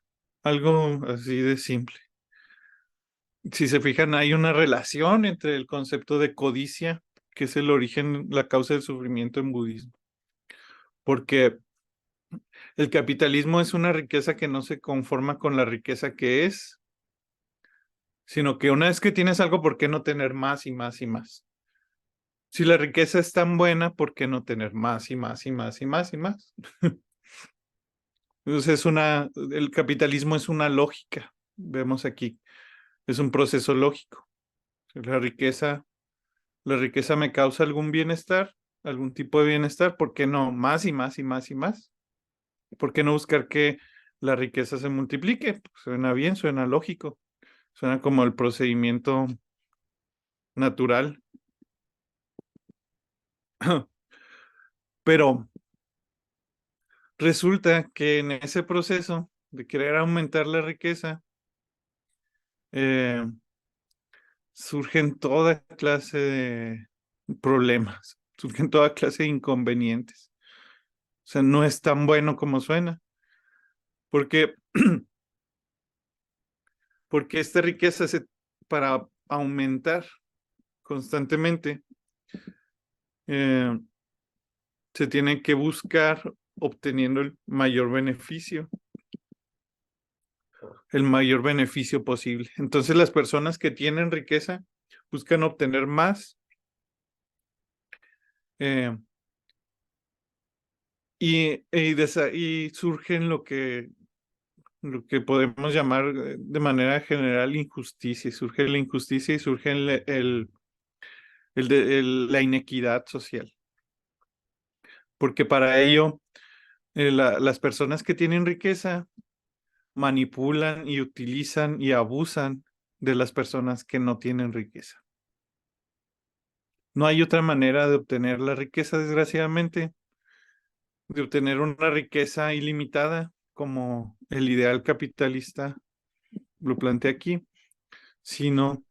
Algo así de simple. Si se fijan, hay una relación entre el concepto de codicia, que es el origen, la causa del sufrimiento en budismo, porque el capitalismo es una riqueza que no se conforma con la riqueza que es, sino que una vez que tienes algo, ¿por qué no tener más y más y más? Si la riqueza es tan buena, ¿por qué no tener más y más y más y más y más? Entonces el capitalismo es una lógica, vemos aquí, es un proceso lógico. La riqueza La riqueza me causa algún bienestar, algún tipo de bienestar, ¿por qué no más y más y más y más? ¿Por qué no buscar que la riqueza se multiplique? Pues suena bien, suena lógico, suena como el procedimiento natural. Pero resulta que en ese proceso de querer aumentar la riqueza, eh, surgen toda clase de problemas, surgen toda clase de inconvenientes. O sea, no es tan bueno como suena, porque, porque esta riqueza para aumentar constantemente, eh, se tiene que buscar obteniendo el mayor beneficio posible. Entonces las personas que tienen riqueza buscan obtener más, eh, y surgen lo que podemos llamar, de manera general, injusticia. Surge la injusticia y surge la inequidad social. Porque para ello, las personas que tienen riqueza manipulan y utilizan y abusan de las personas que no tienen riqueza. No hay otra manera de obtener la riqueza, desgraciadamente, de obtener una riqueza ilimitada, como el ideal capitalista lo plantea aquí, sino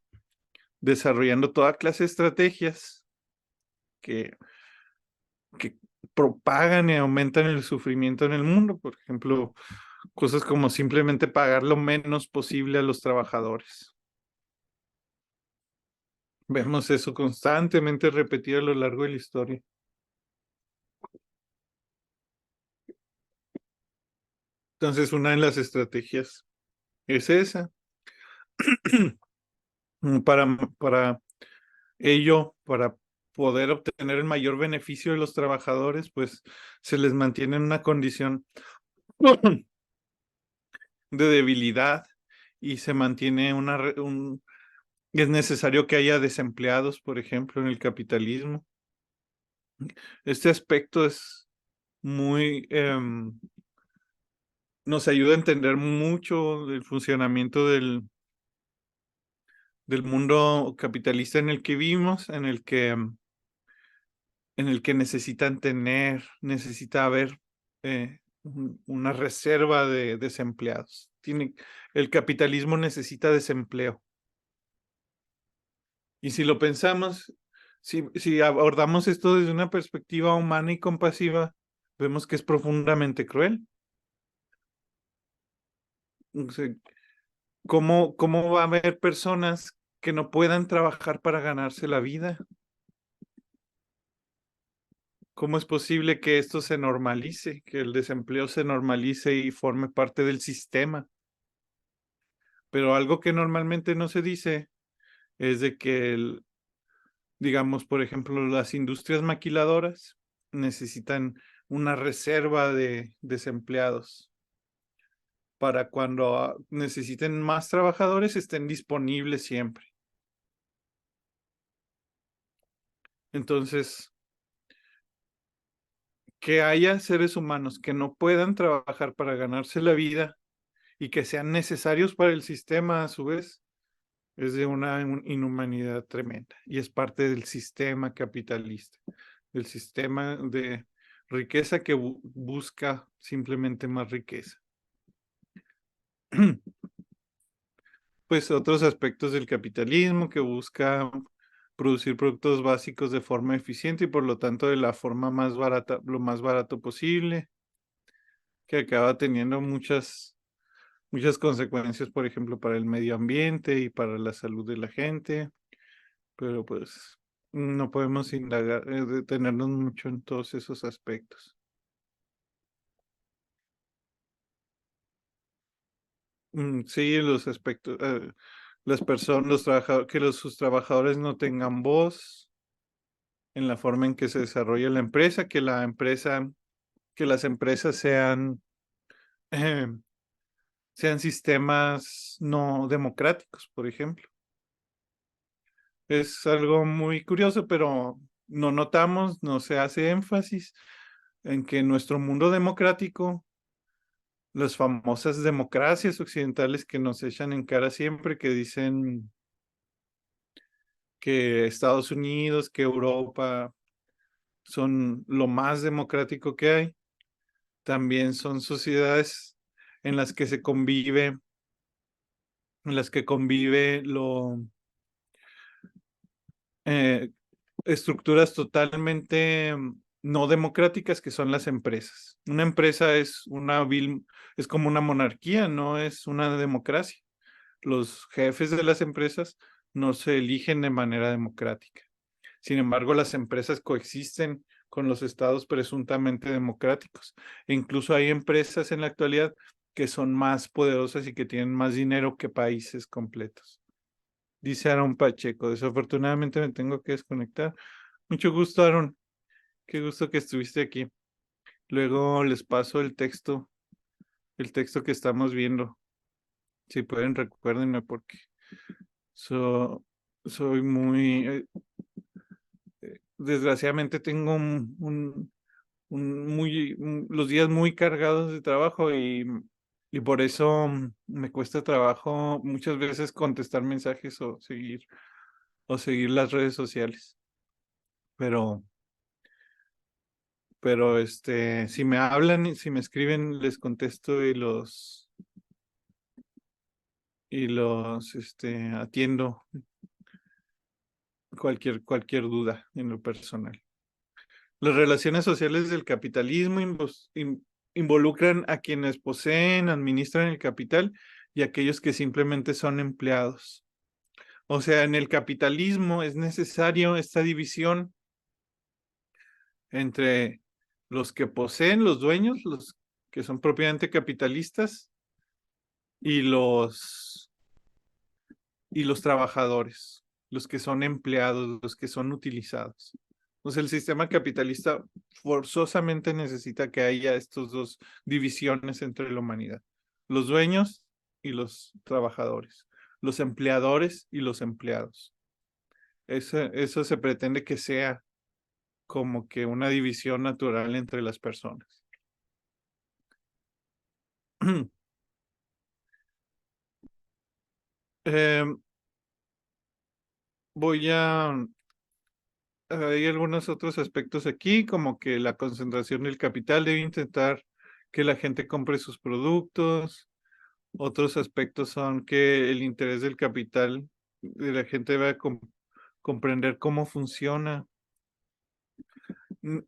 desarrollando toda clase de estrategias que, que propagan y aumentan el sufrimiento en el mundo. Por ejemplo, cosas como simplemente pagar lo menos posible a los trabajadores. Vemos eso constantemente repetido a lo largo de la historia. Entonces, una de las estrategias es esa. Para ello, para poder obtener el mayor beneficio de los trabajadores, pues se les mantiene en una condición de debilidad y se mantiene es necesario que haya desempleados, por ejemplo, en el capitalismo. Este aspecto es muy, nos ayuda a entender mucho el funcionamiento del mundo capitalista en el que vivimos, en el que necesita haber, una reserva de desempleados. El capitalismo necesita desempleo. Y si lo pensamos, si abordamos esto desde una perspectiva humana y compasiva, vemos que es profundamente cruel. O sea, ¿cómo va a haber personas que no puedan trabajar para ganarse la vida? ¿Cómo es posible que esto se normalice, que el desempleo se normalice y forme parte del sistema? Pero algo que normalmente no se dice es de que, digamos, por ejemplo, las industrias maquiladoras necesitan una reserva de desempleados para cuando necesiten más trabajadores estén disponibles siempre. Entonces, que haya seres humanos que no puedan trabajar para ganarse la vida y que sean necesarios para el sistema a su vez, es de una inhumanidad tremenda y es parte del sistema capitalista, del sistema de riqueza que busca simplemente más riqueza. Pues otros aspectos del capitalismo que busca producir productos básicos de forma eficiente y por lo tanto de la forma más barata, lo más barato posible, que acaba teniendo muchas consecuencias, por ejemplo, para el medio ambiente y para la salud de la gente, pero pues no podemos indagar, detenernos mucho en todos esos aspectos. Sí, los aspectos, las personas, los trabajadores, que sus trabajadores no tengan voz en la forma en que se desarrolla la empresa, que las empresas eh, sean sistemas no democráticos, por ejemplo. Es algo muy curioso, pero no notamos, no se hace énfasis en que en nuestro mundo democrático, las famosas democracias occidentales que nos echan en cara siempre, que dicen que Estados Unidos, que Europa son lo más democrático que hay, también son sociedades en las que se convive, en las que convive eh, estructuras totalmente no democráticas, que son las empresas. Una empresa es como una monarquía, no es una democracia. Los jefes de las empresas no se eligen de manera democrática. Sin embargo, las empresas coexisten con los estados presuntamente democráticos. E incluso hay empresas en la actualidad que son más poderosas y que tienen más dinero que países completos. Dice Aaron Pacheco, desafortunadamente me tengo que desconectar. Mucho gusto, Aaron. Qué gusto que estuviste aquí. Luego les paso el texto que estamos viendo. Si pueden, recuérdenme porque so- soy muy, desgraciadamente tengo los días muy cargados de trabajo y por eso me cuesta trabajo muchas veces contestar mensajes o seguir las redes sociales. Pero si me hablan y si me escriben, les contesto y los atiendo cualquier duda en lo personal. Las relaciones sociales del capitalismo involucran a quienes poseen, administran el capital y a aquellos que simplemente son empleados. O sea, en el capitalismo es necesario esta división entre los que poseen, los dueños, los que son propiamente capitalistas, y los trabajadores, los que son empleados, los que son utilizados. Entonces, el sistema capitalista forzosamente necesita que haya estas dos divisiones entre la humanidad: los dueños y los trabajadores, los empleadores y los empleados. Eso se pretende que sea como que una división natural entre las personas. Em, voy a Hay algunos otros aspectos aquí, como que la concentración del capital debe intentar que la gente compre sus productos. Otros aspectos son que el interés del capital de la gente debe comprender cómo funciona.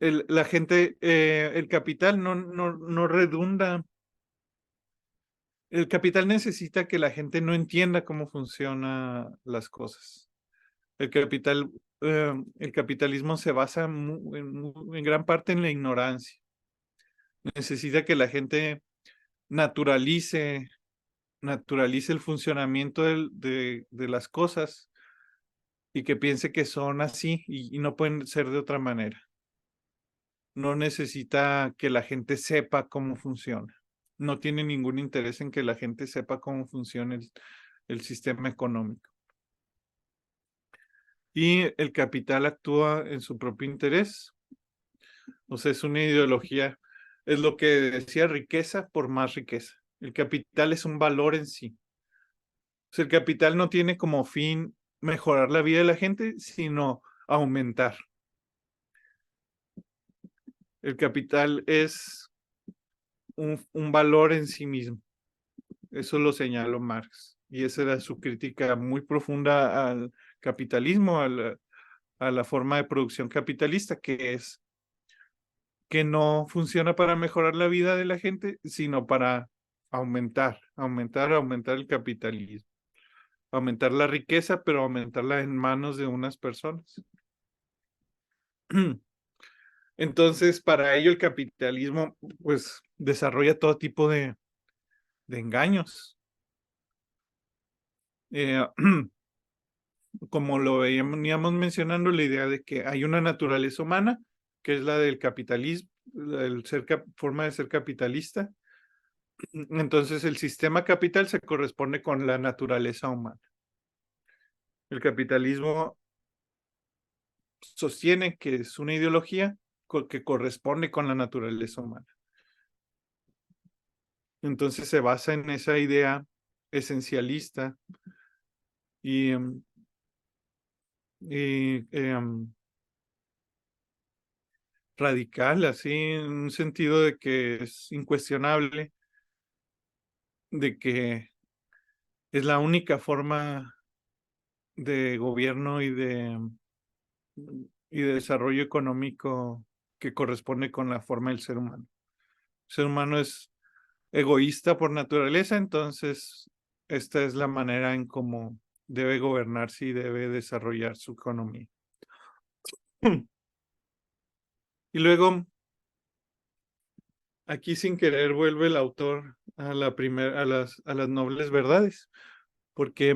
El capital no redunda. El capital necesita que la gente no entienda cómo funcionan las cosas. El capital, el capitalismo se basa en gran parte en la ignorancia. Necesita que la gente naturalice, naturalice el funcionamiento de las cosas y que piense que son así y no pueden ser de otra manera. No necesita que la gente sepa cómo funciona. No tiene ningún interés en que la gente sepa cómo funciona el sistema económico. Y el capital actúa en su propio interés. O sea, es una ideología, es lo que decía: riqueza por más riqueza. El capital es un valor en sí. O sea, el capital no tiene como fin mejorar la vida de la gente, sino aumentar. El capital es un valor en sí mismo. Eso lo señaló Marx. Y esa era su crítica muy profunda al capitalismo, a la forma de producción capitalista, que es que no funciona para mejorar la vida de la gente, sino para aumentar el capitalismo, aumentar la riqueza, pero aumentarla en manos de unas personas. Entonces, para ello el capitalismo, pues, desarrolla todo tipo de engaños. Eh, como lo veníamos mencionando, la idea de que hay una naturaleza humana, que es la del capitalismo, forma de ser capitalista. Entonces, el sistema capital se corresponde con la naturaleza humana. El capitalismo sostiene que es una ideología que corresponde con la naturaleza humana. Entonces, se basa en esa idea esencialista y, y radical, así, en un sentido de que es incuestionable, de que es la única forma de gobierno y de desarrollo económico que corresponde con la forma del ser humano. El ser humano es egoísta por naturaleza, entonces esta es la manera en cómo debe gobernarse y debe desarrollar su economía. Y luego, aquí sin querer vuelve el autor a las nobles verdades, porque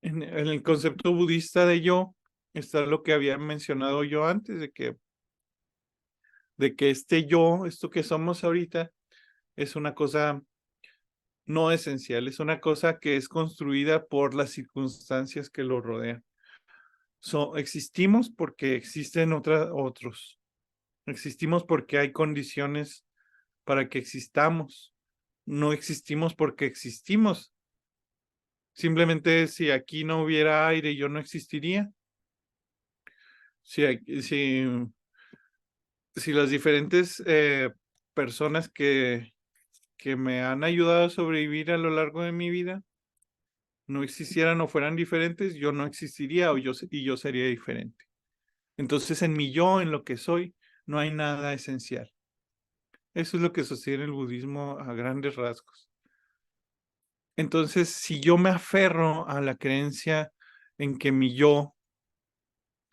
en el concepto budista de yo está lo que había mencionado yo antes, de que este yo, esto que somos ahorita, es una cosa no esencial, es una cosa que es construida por las circunstancias que lo rodean. Existimos porque existen otros. Existimos porque hay condiciones para que existamos. No existimos porque existimos. Simplemente si aquí no hubiera aire, yo no existiría. Si, si las diferentes personas que me han ayudado a sobrevivir a lo largo de mi vida no existieran o fueran diferentes, yo no existiría y yo sería diferente. Entonces, en mi yo, en lo que soy, no hay nada esencial. Eso es lo que sostiene el budismo a grandes rasgos. Entonces, si yo me aferro a la creencia en que mi yo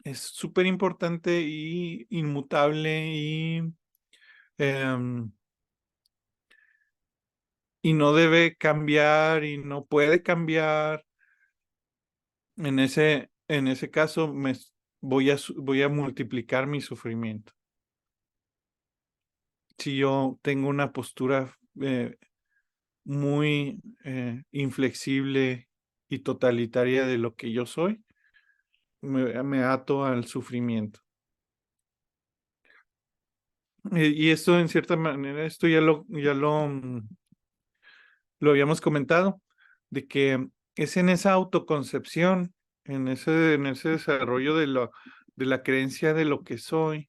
es súper importante y inmutable em, y no debe cambiar y no puede cambiar, en ese caso voy a multiplicar mi sufrimiento. Si yo tengo una postura muy inflexible y totalitaria de lo que yo soy, me ato al sufrimiento. Y esto en cierta manera, esto lo habíamos comentado, de que es en esa autoconcepción, en ese desarrollo de la creencia de lo que soy,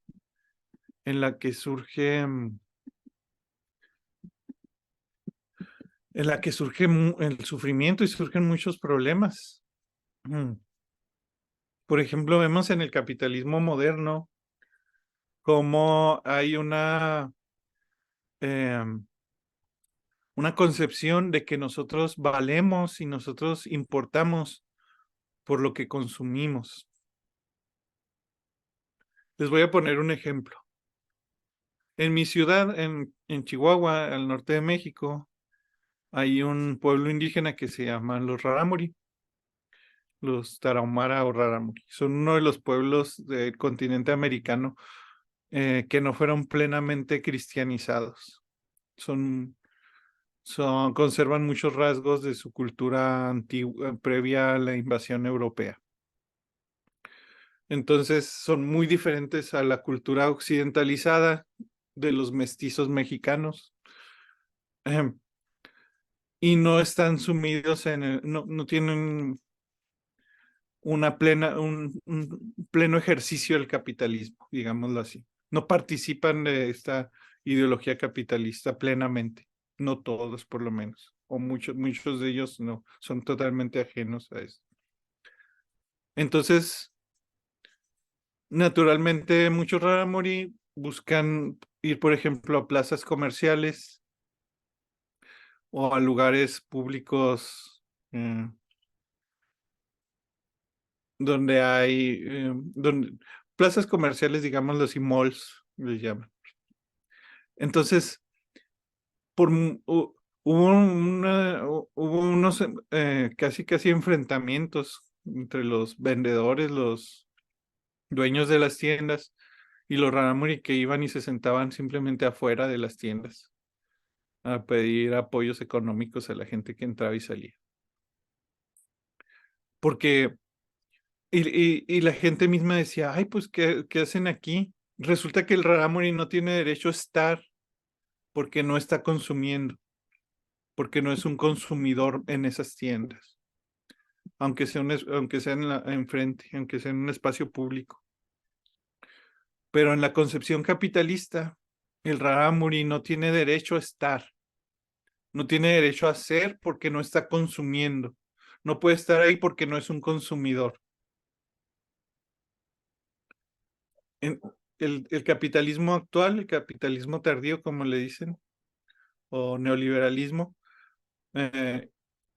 en la que surge, el sufrimiento y surgen muchos problemas. Por ejemplo, vemos en el capitalismo moderno cómo hay una concepción de que nosotros valemos y nosotros importamos por lo que consumimos. Les voy a poner un ejemplo. En mi ciudad, en Chihuahua, al norte de México, hay un pueblo indígena que se llama los Rarámuri, los Tarahumara o Rarámuri. Son uno de los pueblos del continente americano que no fueron plenamente cristianizados. Conservan muchos rasgos de su cultura antigua, previa a la invasión europea. Entonces son muy diferentes a la cultura occidentalizada de los mestizos mexicanos. Y no están sumidos no tienen un pleno ejercicio del capitalismo, digámoslo así. No participan de esta ideología capitalista plenamente, no todos por lo menos, o muchos de ellos no, son totalmente ajenos a esto. Entonces, naturalmente, muchos rarámuri buscan ir, por ejemplo, a plazas comerciales o a lugares públicos donde hay plazas comerciales, digámoslo así, malls, les llaman. Entonces, hubo unos casi enfrentamientos entre los vendedores, los dueños de las tiendas y los rarámuri que iban y se sentaban simplemente afuera de las tiendas a pedir apoyos económicos a la gente que entraba y salía. Porque y la gente misma decía, ay, pues, ¿qué hacen aquí? Resulta que el rarámuri no tiene derecho a estar porque no está consumiendo, porque no es un consumidor en esas tiendas, aunque sea enfrente, aunque sea en un espacio público. Pero en la concepción capitalista, el rarámuri no tiene derecho a estar, no tiene derecho a ser porque no está consumiendo, no puede estar ahí porque no es un consumidor. En el capitalismo actual, el capitalismo tardío, como le dicen, o neoliberalismo, eh,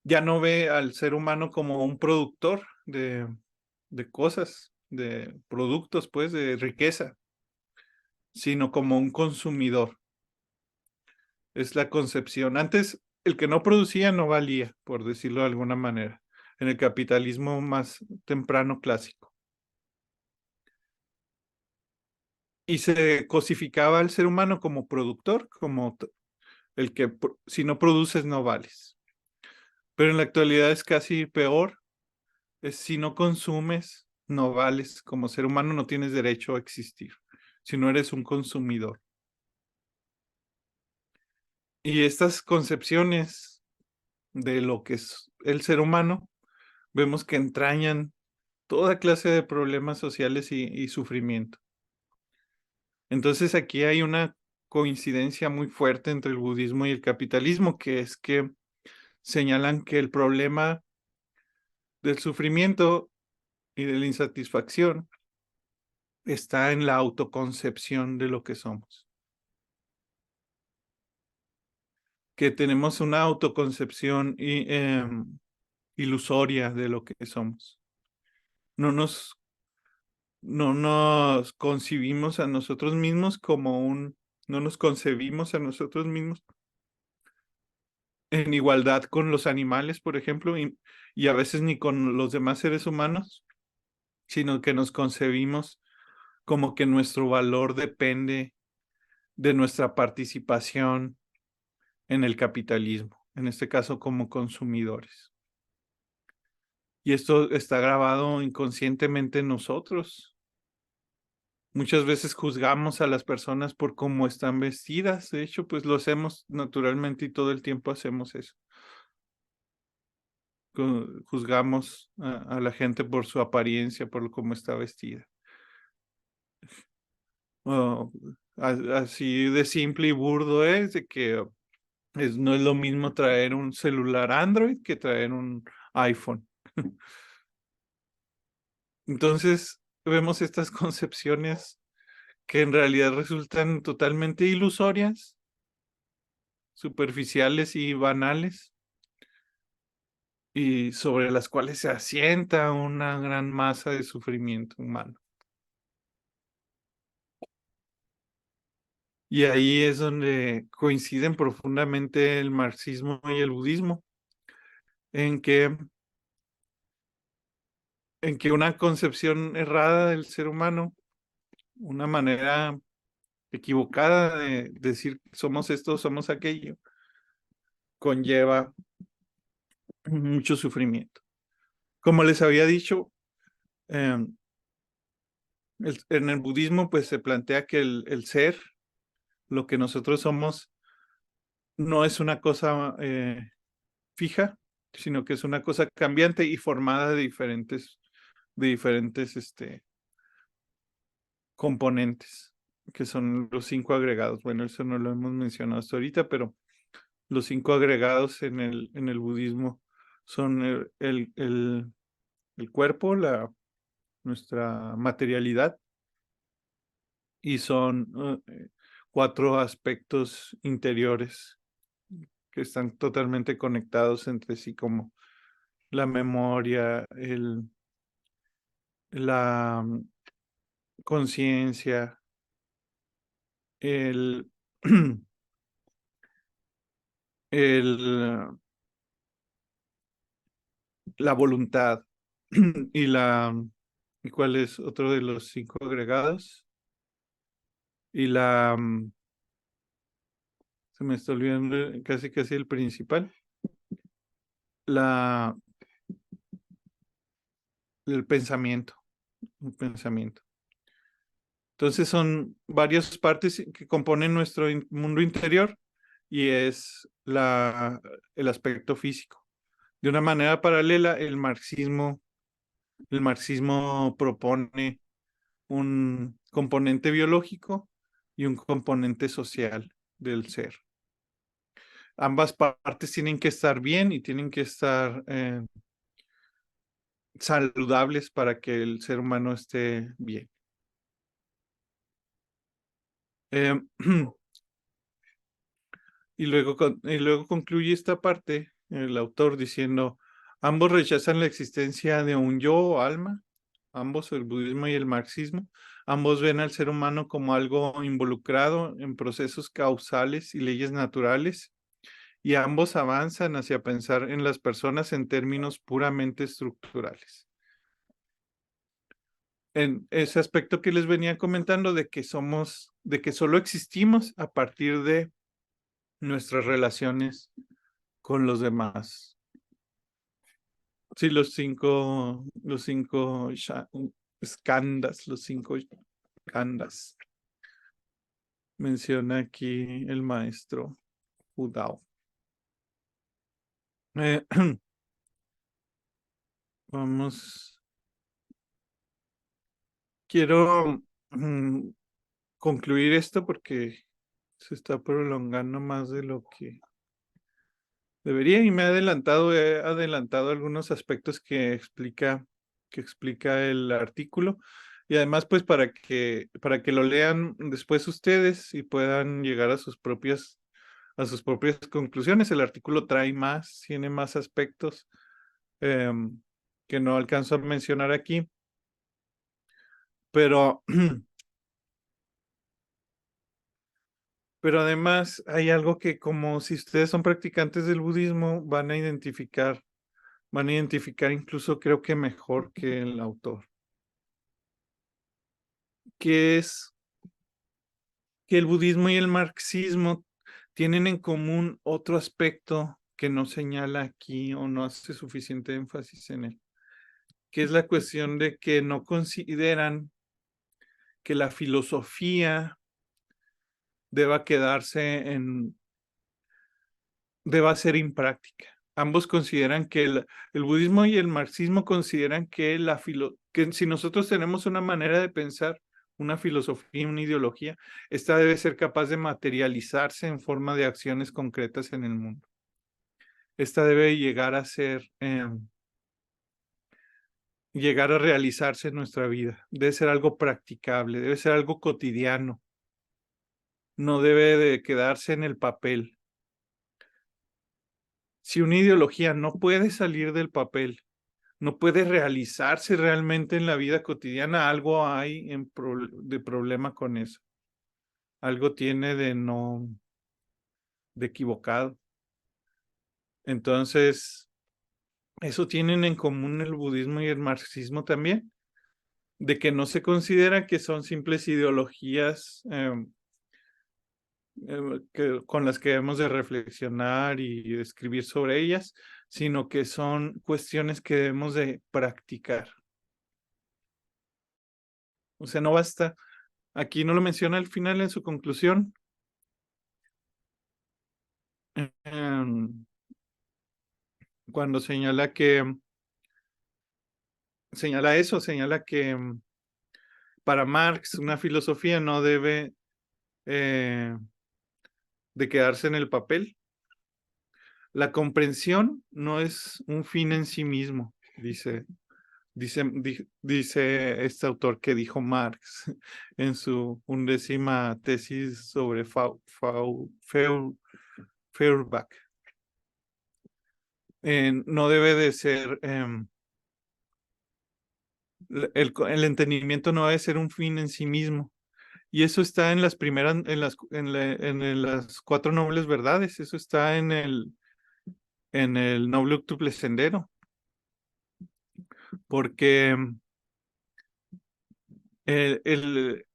ya no ve al ser humano como un productor de cosas, de productos, pues, de riqueza, sino como un consumidor. Es la concepción. Antes, el que no producía no valía, por decirlo de alguna manera, en el capitalismo más temprano clásico. Y se cosificaba al ser humano como productor, como el que si no produces no vales. Pero en la actualidad es casi peor. Es si no consumes, no vales. Como ser humano no tienes derecho a existir, si no eres un consumidor. Y estas concepciones de lo que es el ser humano, vemos que entrañan toda clase de problemas sociales y sufrimiento. Entonces aquí hay una coincidencia muy fuerte entre el budismo y el capitalismo, que es que señalan que el problema del sufrimiento y de la insatisfacción está en la autoconcepción de lo que somos. Que tenemos una autoconcepción ilusoria de lo que somos. No nos concibimos a nosotros mismos no nos concebimos a nosotros mismos en igualdad con los animales, por ejemplo, y a veces ni con los demás seres humanos, sino que nos concebimos como que nuestro valor depende de nuestra participación en el capitalismo, en este caso como consumidores. Y esto está grabado inconscientemente en nosotros. Muchas veces juzgamos a las personas por cómo están vestidas. De hecho, pues lo hacemos naturalmente y todo el tiempo hacemos eso. Juzgamos a la gente por su apariencia, por cómo está vestida. Así de simple y burdo es de que no es lo mismo traer un celular Android que traer un iPhone. Entonces, vemos estas concepciones que en realidad resultan totalmente ilusorias, superficiales y banales, y sobre las cuales se asienta una gran masa de sufrimiento humano. Y ahí es donde coinciden profundamente el marxismo y el budismo, en que, una concepción errada del ser humano, una manera equivocada de decir somos esto, somos aquello, conlleva mucho sufrimiento. Como les había dicho, en el budismo pues se plantea que el ser, lo que nosotros somos, no es una cosa fija, sino que es una cosa cambiante y formada de diferentes componentes, que son los 5 agregados. Bueno, eso no lo hemos mencionado hasta ahorita, pero los 5 agregados en el budismo son el cuerpo, nuestra materialidad, y son 4 aspectos interiores que están totalmente conectados entre sí, como la memoria, la conciencia, el, el, la voluntad ¿y cuál es otro de los 5 agregados? Y se me está olvidando casi el principal, la, el pensamiento. Entonces son varias partes que componen nuestro mundo interior y es el aspecto físico. De una manera paralela, el marxismo propone un componente biológico y un componente social del ser. Ambas partes tienen que estar bien y tienen que estar saludables para que el ser humano esté bien. Eh, y luego concluye esta parte, el autor diciendo, ambos rechazan la existencia de un yo o alma, ambos, el budismo y el marxismo, ambos ven al ser humano como algo involucrado en procesos causales y leyes naturales, y ambos avanzan hacia pensar en las personas en términos puramente estructurales. En ese aspecto que les venía comentando de que solo existimos a partir de nuestras relaciones con los demás. Sí, los cinco skandhas, los cinco khandas. Menciona aquí el maestro Udao. Vamos. Quiero concluir esto porque se está prolongando más de lo que debería y he adelantado algunos aspectos que explica el artículo y además pues para que lo lean después ustedes y puedan llegar a sus propias conclusiones. El artículo tiene más aspectos que no alcanzo a mencionar aquí, pero pero además hay algo que como si ustedes son practicantes del budismo van a identificar incluso creo que mejor que el autor, que es que el budismo y el marxismo tienen en común otro aspecto que no señala aquí o no hace suficiente énfasis en él, que es la cuestión de que no consideran que la filosofía deba ser impráctica. Ambos consideran que el budismo y el marxismo consideran que que si nosotros tenemos una manera de pensar, una filosofía, una ideología, esta debe ser capaz de materializarse en forma de acciones concretas en el mundo. Esta debe llegar a realizarse en nuestra vida. Debe ser algo practicable, debe ser algo cotidiano. No debe de quedarse en el papel. Si una ideología no puede salir del papel, no puede realizarse realmente en la vida cotidiana, algo hay de problema con eso. Algo tiene de equivocado. Entonces, eso tienen en común el budismo y el marxismo también, de que no se considera que son simples ideologías con las que debemos de reflexionar y escribir sobre ellas, sino que son cuestiones que debemos de practicar. O sea, no basta. Aquí no lo menciona al final en su conclusión. Cuando señala que para Marx una filosofía no debe de quedarse en el papel. La comprensión no es un fin en sí mismo, dice este autor que dijo Marx en su 11ª tesis sobre Feuerbach. No debe de ser, el entendimiento no debe ser un fin en sí mismo. Y eso está en las primeras, en las 4 nobles verdades, eso está en el noble octuple sendero. Porque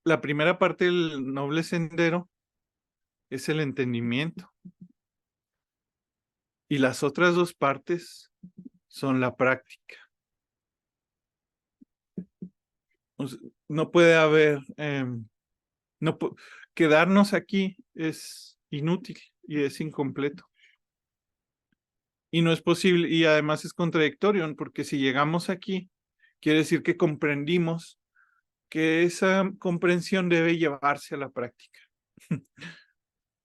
la primera parte del noble sendero es el entendimiento. Y las otras 2 partes son la práctica. O sea, no puede haber, quedarnos aquí es inútil y es incompleto. Y no es posible, y además es contradictorio, porque si llegamos aquí, quiere decir que comprendimos que esa comprensión debe llevarse a la práctica.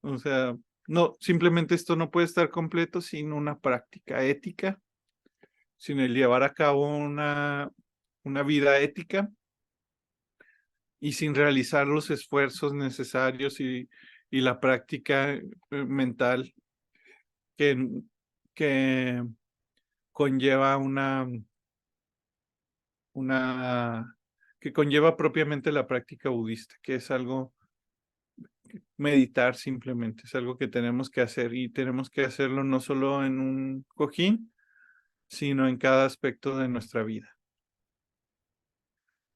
O sea, no, simplemente esto no puede estar completo sin una práctica ética, sin el llevar a cabo una vida ética y sin realizar los esfuerzos necesarios y la práctica mental que, que conlleva que conlleva propiamente la práctica budista, que es algo meditar simplemente, es algo que tenemos que hacer y tenemos que hacerlo no solo en un cojín, sino en cada aspecto de nuestra vida.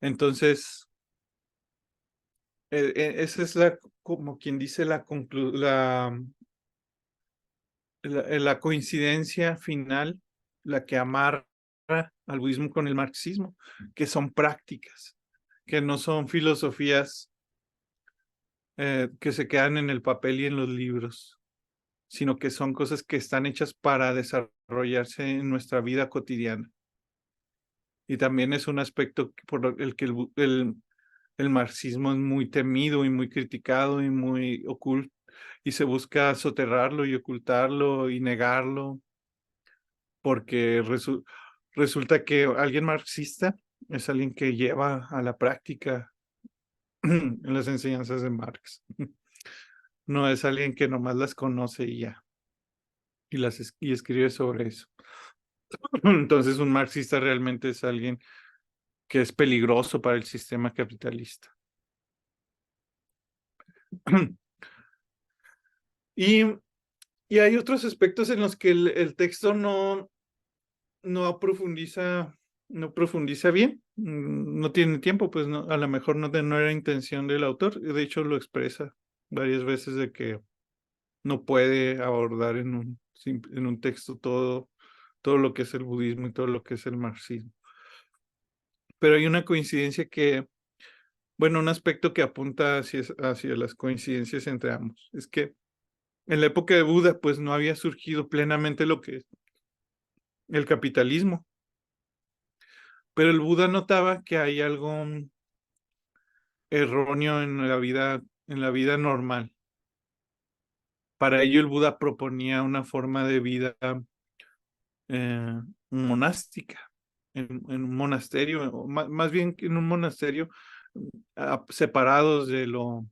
Entonces, esa es como quien dice, la coincidencia final, la que amarra al budismo con el marxismo, que son prácticas, que no son filosofías que se quedan en el papel y en los libros, sino que son cosas que están hechas para desarrollarse en nuestra vida cotidiana. Y también es un aspecto por el que el marxismo es muy temido y muy criticado y muy oculto, y se busca soterrarlo y ocultarlo y negarlo, porque resulta que alguien marxista es alguien que lleva a la práctica en las enseñanzas de Marx. No es alguien que nomás las conoce y ya, y escribe sobre eso. Entonces un marxista realmente es alguien que es peligroso para el sistema capitalista. Y, y hay otros aspectos en los que el texto no profundiza bien, no tiene tiempo, pues no, a lo mejor no era intención del autor, de hecho lo expresa varias veces de que no puede abordar en un texto todo lo que es el budismo y todo lo que es el marxismo. Pero hay una coincidencia bueno, un aspecto que apunta hacia las coincidencias entre ambos, es que en la época de Buda, pues no había surgido plenamente lo que es el capitalismo, pero el Buda notaba que hay algo erróneo en la vida normal. Para ello el Buda proponía una forma de vida eh, monástica, en un monasterio, o más bien que en un monasterio, separados de lo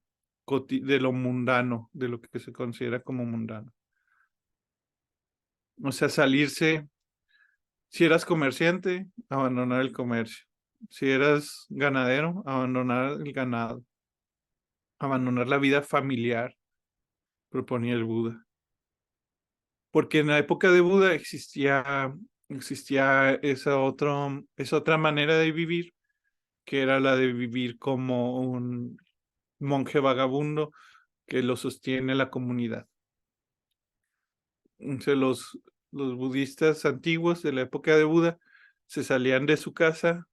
mundano, de lo que se considera como mundano. O sea, salirse, si eras comerciante, abandonar el comercio. Si eras ganadero, abandonar el ganado. Abandonar la vida familiar, proponía el Buda. Porque en la época de Buda existía esa otra manera de vivir, que era la de vivir como un monje vagabundo que lo sostiene la comunidad. Entonces los budistas antiguos de la época de Buda se salían de su casa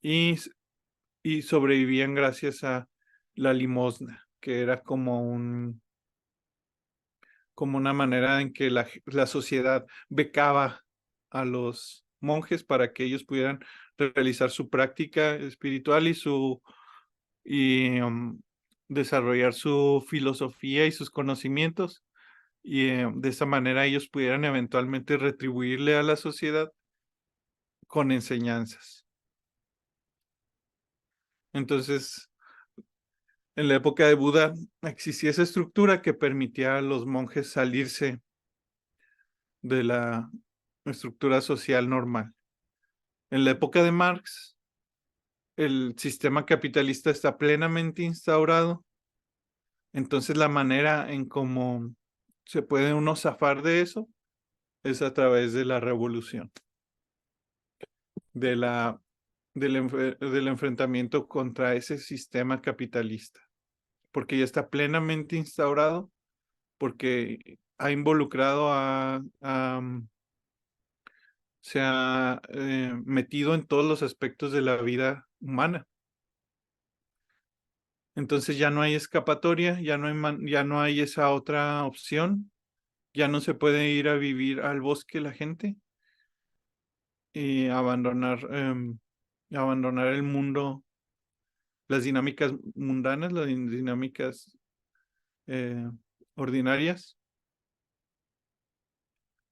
y sobrevivían gracias a la limosna, que era como una manera en que la sociedad becaba a los monjes para que ellos pudieran realizar su práctica espiritual y desarrollar su filosofía y sus conocimientos, y de esa manera ellos pudieran eventualmente retribuirle a la sociedad con enseñanzas. Entonces, en la época de Buda existía esa estructura que permitía a los monjes salirse de la estructura social normal. En la época de Marx, el sistema capitalista está plenamente instaurado, entonces la manera en cómo se puede uno zafar de eso es a través de la revolución, de del enfrentamiento contra ese sistema capitalista, porque ya está plenamente instaurado, porque ha involucrado se ha metido en todos los aspectos de la vida humana. Entonces ya no hay escapatoria, ya no hay esa otra opción, ya no se puede ir a vivir al bosque la gente y abandonar el mundo las dinámicas mundanas, las dinámicas ordinarias.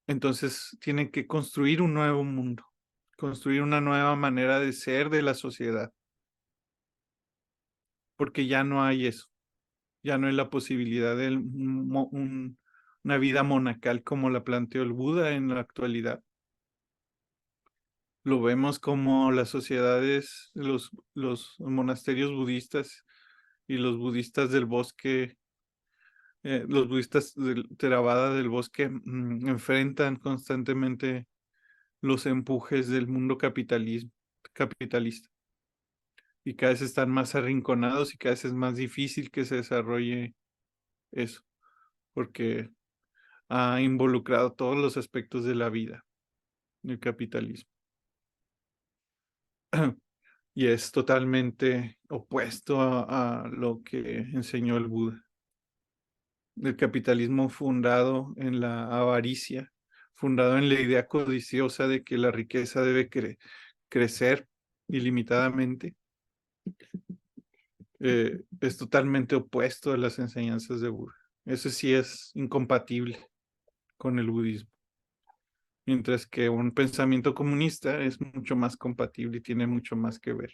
Entonces tienen que construir un nuevo mundo, construir una nueva manera de ser de la sociedad, porque ya no hay eso, ya no hay la posibilidad de una vida monacal como la planteó el Buda en la actualidad. Lo vemos como las sociedades, los monasterios budistas y los budistas del bosque, los budistas del Theravada del bosque enfrentan constantemente los empujes del mundo capitalista y cada vez están más arrinconados y cada vez es más difícil que se desarrolle eso, porque ha involucrado todos los aspectos de la vida, el capitalismo. Y es totalmente opuesto a lo que enseñó el Buda. El capitalismo fundado en la avaricia, fundado en la idea codiciosa de que la riqueza debe crecer ilimitadamente, es totalmente opuesto a las enseñanzas de Buda. Eso sí es incompatible con el budismo. Mientras que un pensamiento comunista es mucho más compatible y tiene mucho más que ver.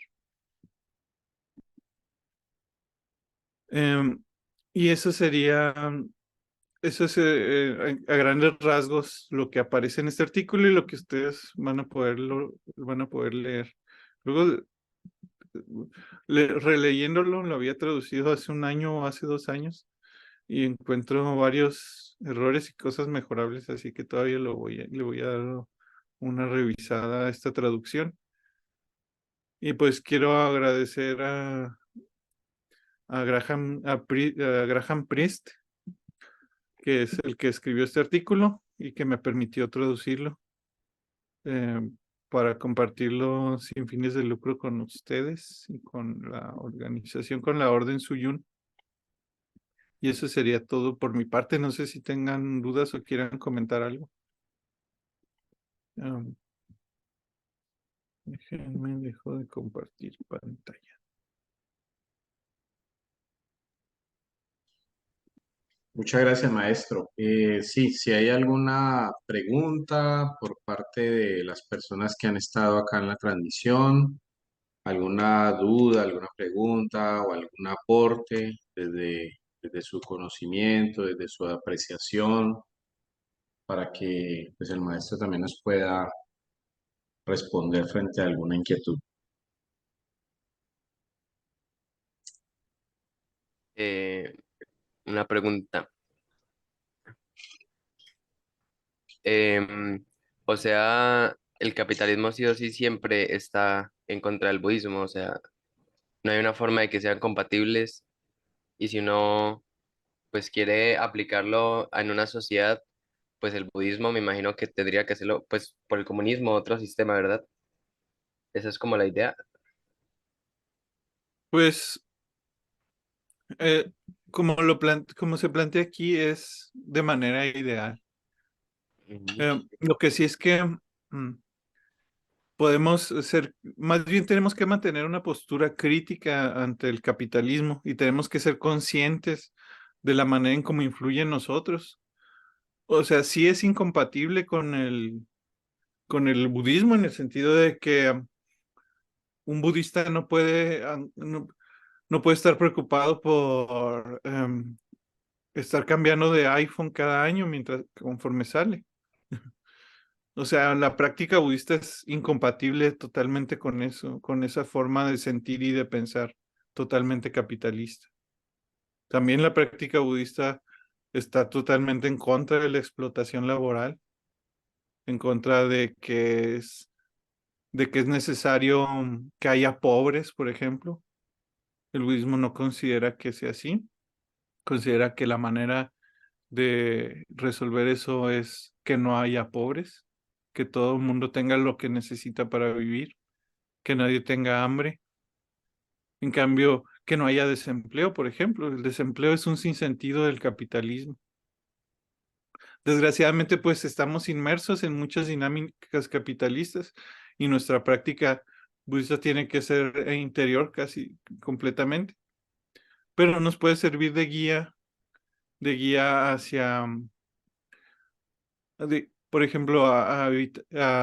Y eso sería, eso es a grandes rasgos lo que aparece en este artículo y lo que ustedes van a poder leer. Luego, releyéndolo, lo había traducido hace un año o hace 2 años y encuentro varios errores y cosas mejorables, así que todavía le voy a dar una revisada a esta traducción. Y pues quiero agradecer a Graham Priest, que es el que escribió este artículo y que me permitió traducirlo eh, para compartirlo sin fines de lucro con ustedes y con la organización, con la Orden Suyun. Y eso sería todo por mi parte. No sé si tengan dudas o quieran comentar algo. Déjenme, dejo de compartir pantalla. Muchas gracias, maestro. Sí, si hay alguna pregunta por parte de las personas que han estado acá en la transmisión, alguna duda, alguna pregunta o algún aporte desde su conocimiento, desde su apreciación, para que pues, el maestro también nos pueda responder frente a alguna inquietud. Eh, una pregunta. Em, o sea, el capitalismo sí o sí siempre está en contra del budismo, o sea, no hay una forma de que sean compatibles y si uno pues quiere aplicarlo en una sociedad, pues el budismo me imagino que tendría que hacerlo pues por el comunismo, otro sistema, ¿verdad? Esa es como la idea. Pues, eh, como se plantea aquí, es de manera ideal. Ujú. Lo que sí es que podemos ser, más bien tenemos que mantener una postura crítica ante el capitalismo y tenemos que ser conscientes de la manera en cómo influye en nosotros. O sea, sí es incompatible con el budismo en el sentido de que un budista no puede estar preocupado por estar cambiando de iPhone cada año conforme sale. O sea, la práctica budista es incompatible totalmente con eso, con esa forma de sentir y de pensar totalmente capitalista. También la práctica budista está totalmente en contra de la explotación laboral, en contra de que es necesario que haya pobres, por ejemplo. El budismo no considera que sea así, considera que la manera de resolver eso es que no haya pobres, que todo el mundo tenga lo que necesita para vivir, que nadie tenga hambre. En cambio, que no haya desempleo, por ejemplo. El desempleo es un sinsentido del capitalismo. Desgraciadamente, pues estamos inmersos en muchas dinámicas capitalistas y nuestra práctica budista tiene que ser interior casi completamente, pero nos puede servir de guía hacia, por ejemplo, a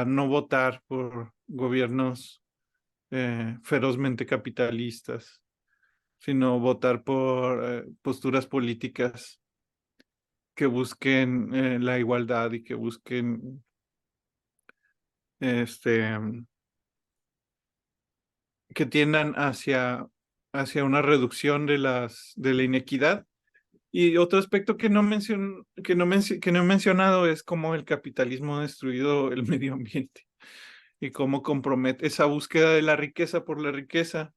no votar por gobiernos ferozmente capitalistas, sino votar por posturas políticas que busquen la igualdad y que busquen que tiendan hacia una reducción de la inequidad. Y otro aspecto que que no he mencionado es cómo el capitalismo ha destruido el medio ambiente y cómo compromete esa búsqueda de la riqueza por la riqueza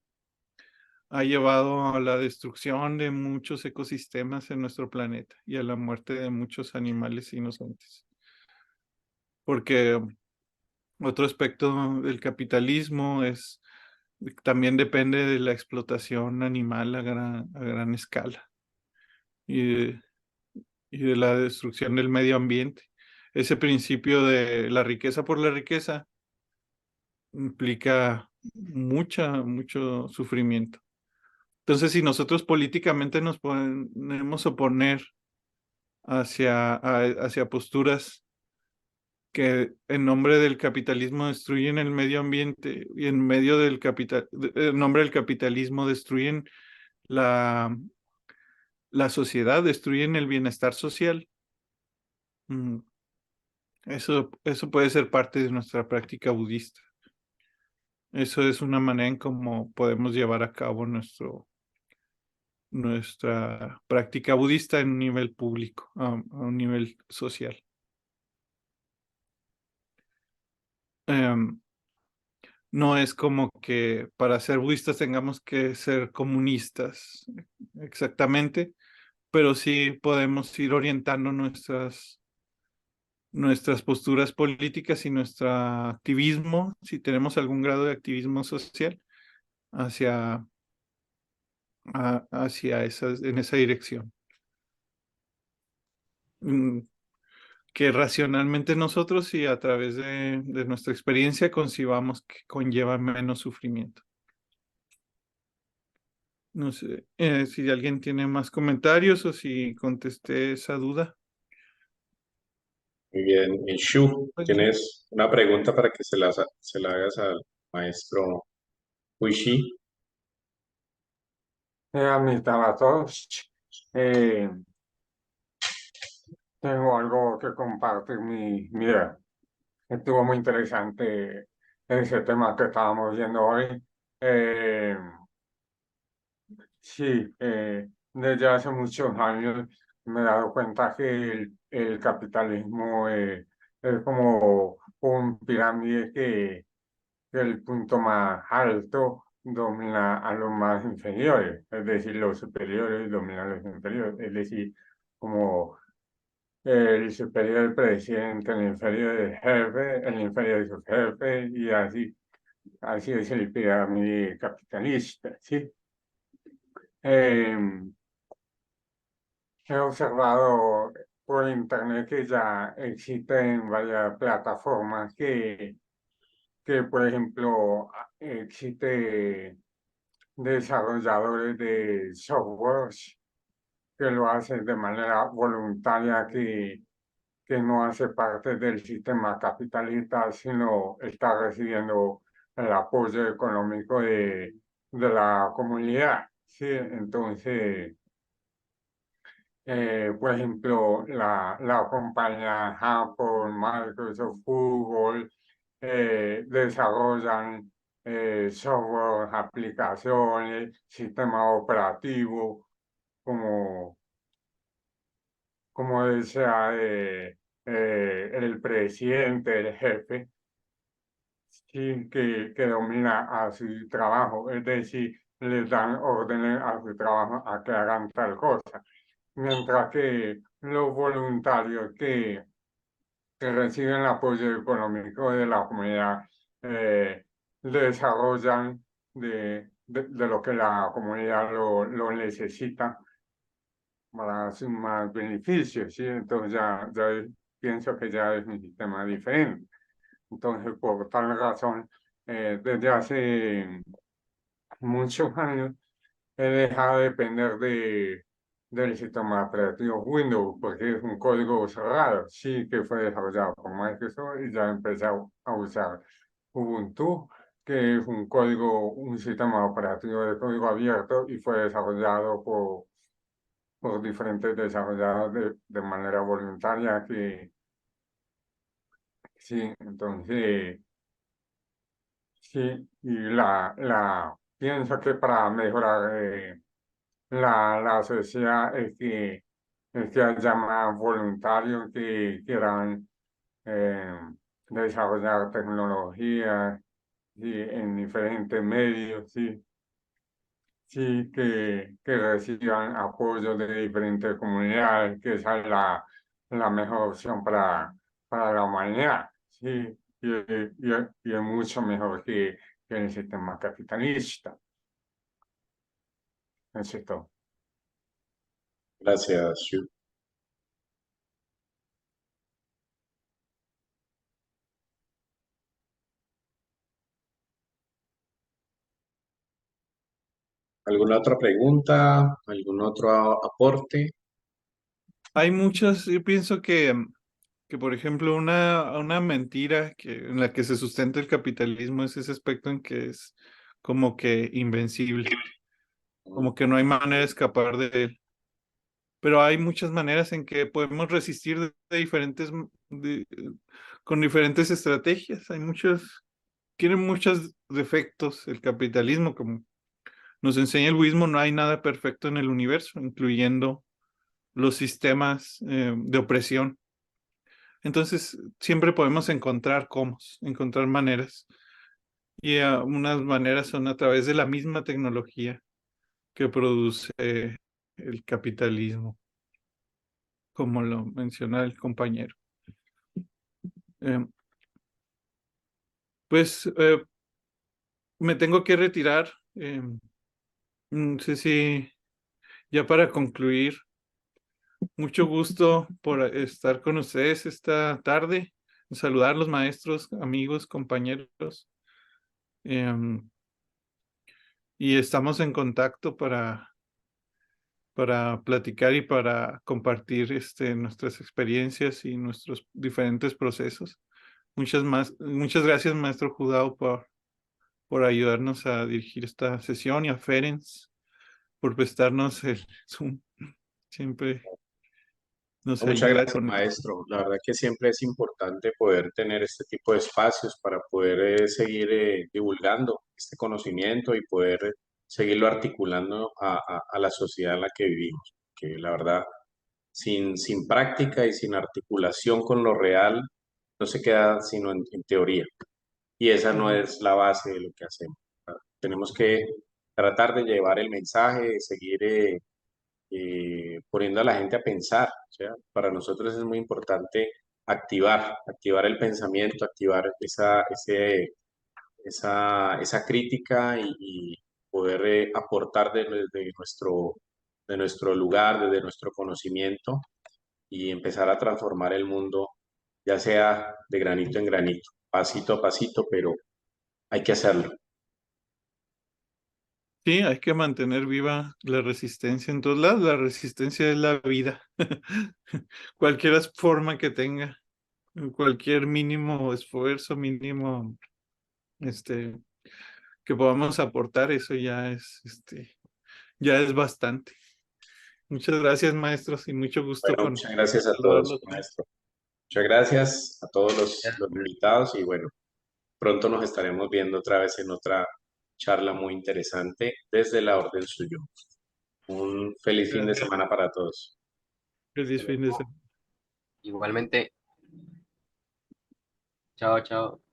ha llevado a la destrucción de muchos ecosistemas en nuestro planeta y a la muerte de muchos animales inocentes. Porque otro aspecto del capitalismo también depende de la explotación animal a gran escala y de la destrucción del medio ambiente. Ese principio de la riqueza por la riqueza implica mucho sufrimiento. Entonces, si nosotros políticamente nos ponemos a oponer hacia posturas que en nombre del capitalismo destruyen el medio ambiente y en nombre del capitalismo destruyen la, la sociedad, destruyen el bienestar social. Eso puede ser parte de nuestra práctica budista. Eso es una manera en cómo podemos llevar a cabo nuestra práctica budista en un nivel público, a un nivel social. No es como que para ser budistas tengamos que ser comunistas exactamente, pero sí podemos ir orientando nuestras posturas políticas y nuestro activismo, si tenemos algún grado de activismo social, hacia, en esa dirección. Que racionalmente nosotros y a través de nuestra experiencia concibamos que conlleva menos sufrimiento. No sé si alguien tiene más comentarios o si contesté esa duda. Muy bien. Shu, ¿tienes una pregunta para que se la hagas al maestro Huishi? Amistad a todos. Eh, Tengo algo que compartir mi idea. Estuvo muy interesante ese tema que estábamos viendo hoy. Eh, sí, desde hace muchos años me he dado cuenta que el capitalismo es como un pirámide que el punto más alto domina a los más inferiores, es decir, los superiores dominan a los inferiores, es decir, como el superior del presidente, el inferior del jefe, el inferior de su jefe, y así es el pirámide capitalista, ¿sí? He observado por internet que ya existen varias plataformas que por ejemplo, existe desarrolladores de softwares que lo hacen de manera voluntaria, que no hace parte del sistema capitalista, sino está recibiendo el apoyo económico de la comunidad. Sí, entonces, por ejemplo, la compañía Apple, Microsoft, Google, desarrollan software, aplicaciones, sistema operativo, como, como desea el presidente, el jefe, sí, que domina a su trabajo, es decir, les dan órdenes a su trabajo a que hagan tal cosa. Mientras que los voluntarios que reciben el apoyo económico de la comunidad desarrollan de lo que la comunidad lo necesita para sus más beneficios, ¿sí? Entonces ya pienso que ya es un sistema diferente. Entonces, por tal razón, desde hace muchos años he dejado de depender del sistema operativo Windows porque es un código cerrado, sí que fue desarrollado por Microsoft y ya empecé a usar Ubuntu, que es un sistema operativo de código abierto y fue desarrollado por diferentes desarrolladores de manera voluntaria que sí, entonces sí, y pienso que para mejorar la sociedad es que haya más voluntarios que quieran eh, desarrollar tecnología y en diferentes medios, sí, sí, que reciban apoyo de diferentes comunidades, que esa es la mejor opción para la humanidad, sí, y es mucho mejor que el sistema capitalista. Eso es todo. Gracias, Shu. ¿Alguna otra pregunta? ¿Algún otro aporte? Hay muchas, yo pienso que por ejemplo, una mentira en la que se sustenta el capitalismo es ese aspecto en que es como que invencible, como que no hay manera de escapar de él. Pero hay muchas maneras en que podemos resistir de diferentes, con diferentes estrategias. Tiene muchos defectos el capitalismo, como nos enseña el budismo, no hay nada perfecto en el universo, incluyendo los sistemas de opresión. Entonces, siempre podemos encontrar maneras. Y unas maneras son a través de la misma tecnología que produce el capitalismo, como lo menciona el compañero. Eh, pues me tengo que retirar. No sé si ya para concluir, mucho gusto por estar con ustedes esta tarde, saludar a los maestros, amigos, compañeros. Y estamos en contacto para platicar y para compartir nuestras experiencias y nuestros diferentes procesos. Muchas gracias, maestro Judao, por ayudarnos a dirigir esta sesión y a Ferenc por prestarnos el Zoom. Siempre nos Muchas ayuda gracias, con esto. maestro. La verdad que siempre es importante poder tener este tipo de espacios para poder seguir divulgando este conocimiento y poder seguirlo articulando a la sociedad en la que vivimos. Que la verdad, sin práctica y sin articulación con lo real, no se queda sino en teoría. Y esa no es la base de lo que hacemos. Tenemos que tratar de llevar el mensaje, seguir poniendo a la gente a pensar. O sea, para nosotros es muy importante activar el pensamiento, activar esa crítica y poder aportar de nuestro lugar, desde nuestro conocimiento y empezar a transformar el mundo, ya sea de granito en granito, pasito a pasito, pero hay que hacerlo. Sí, hay que mantener viva la resistencia en todos lados. La resistencia es la vida. Cualquier forma que tenga, cualquier mínimo esfuerzo, mínimo que podamos aportar, eso ya es bastante. Muchas gracias, maestros, y mucho gusto Bueno, con muchas gracias a todos, saludarlos. maestro. Muchas gracias a todos Ya, los invitados y bueno, pronto nos estaremos viendo otra vez en otra charla muy interesante desde la Orden Suyo. Un feliz fin de Gracias. semana para todos. Feliz fin de semana. igualmente, chao, chao.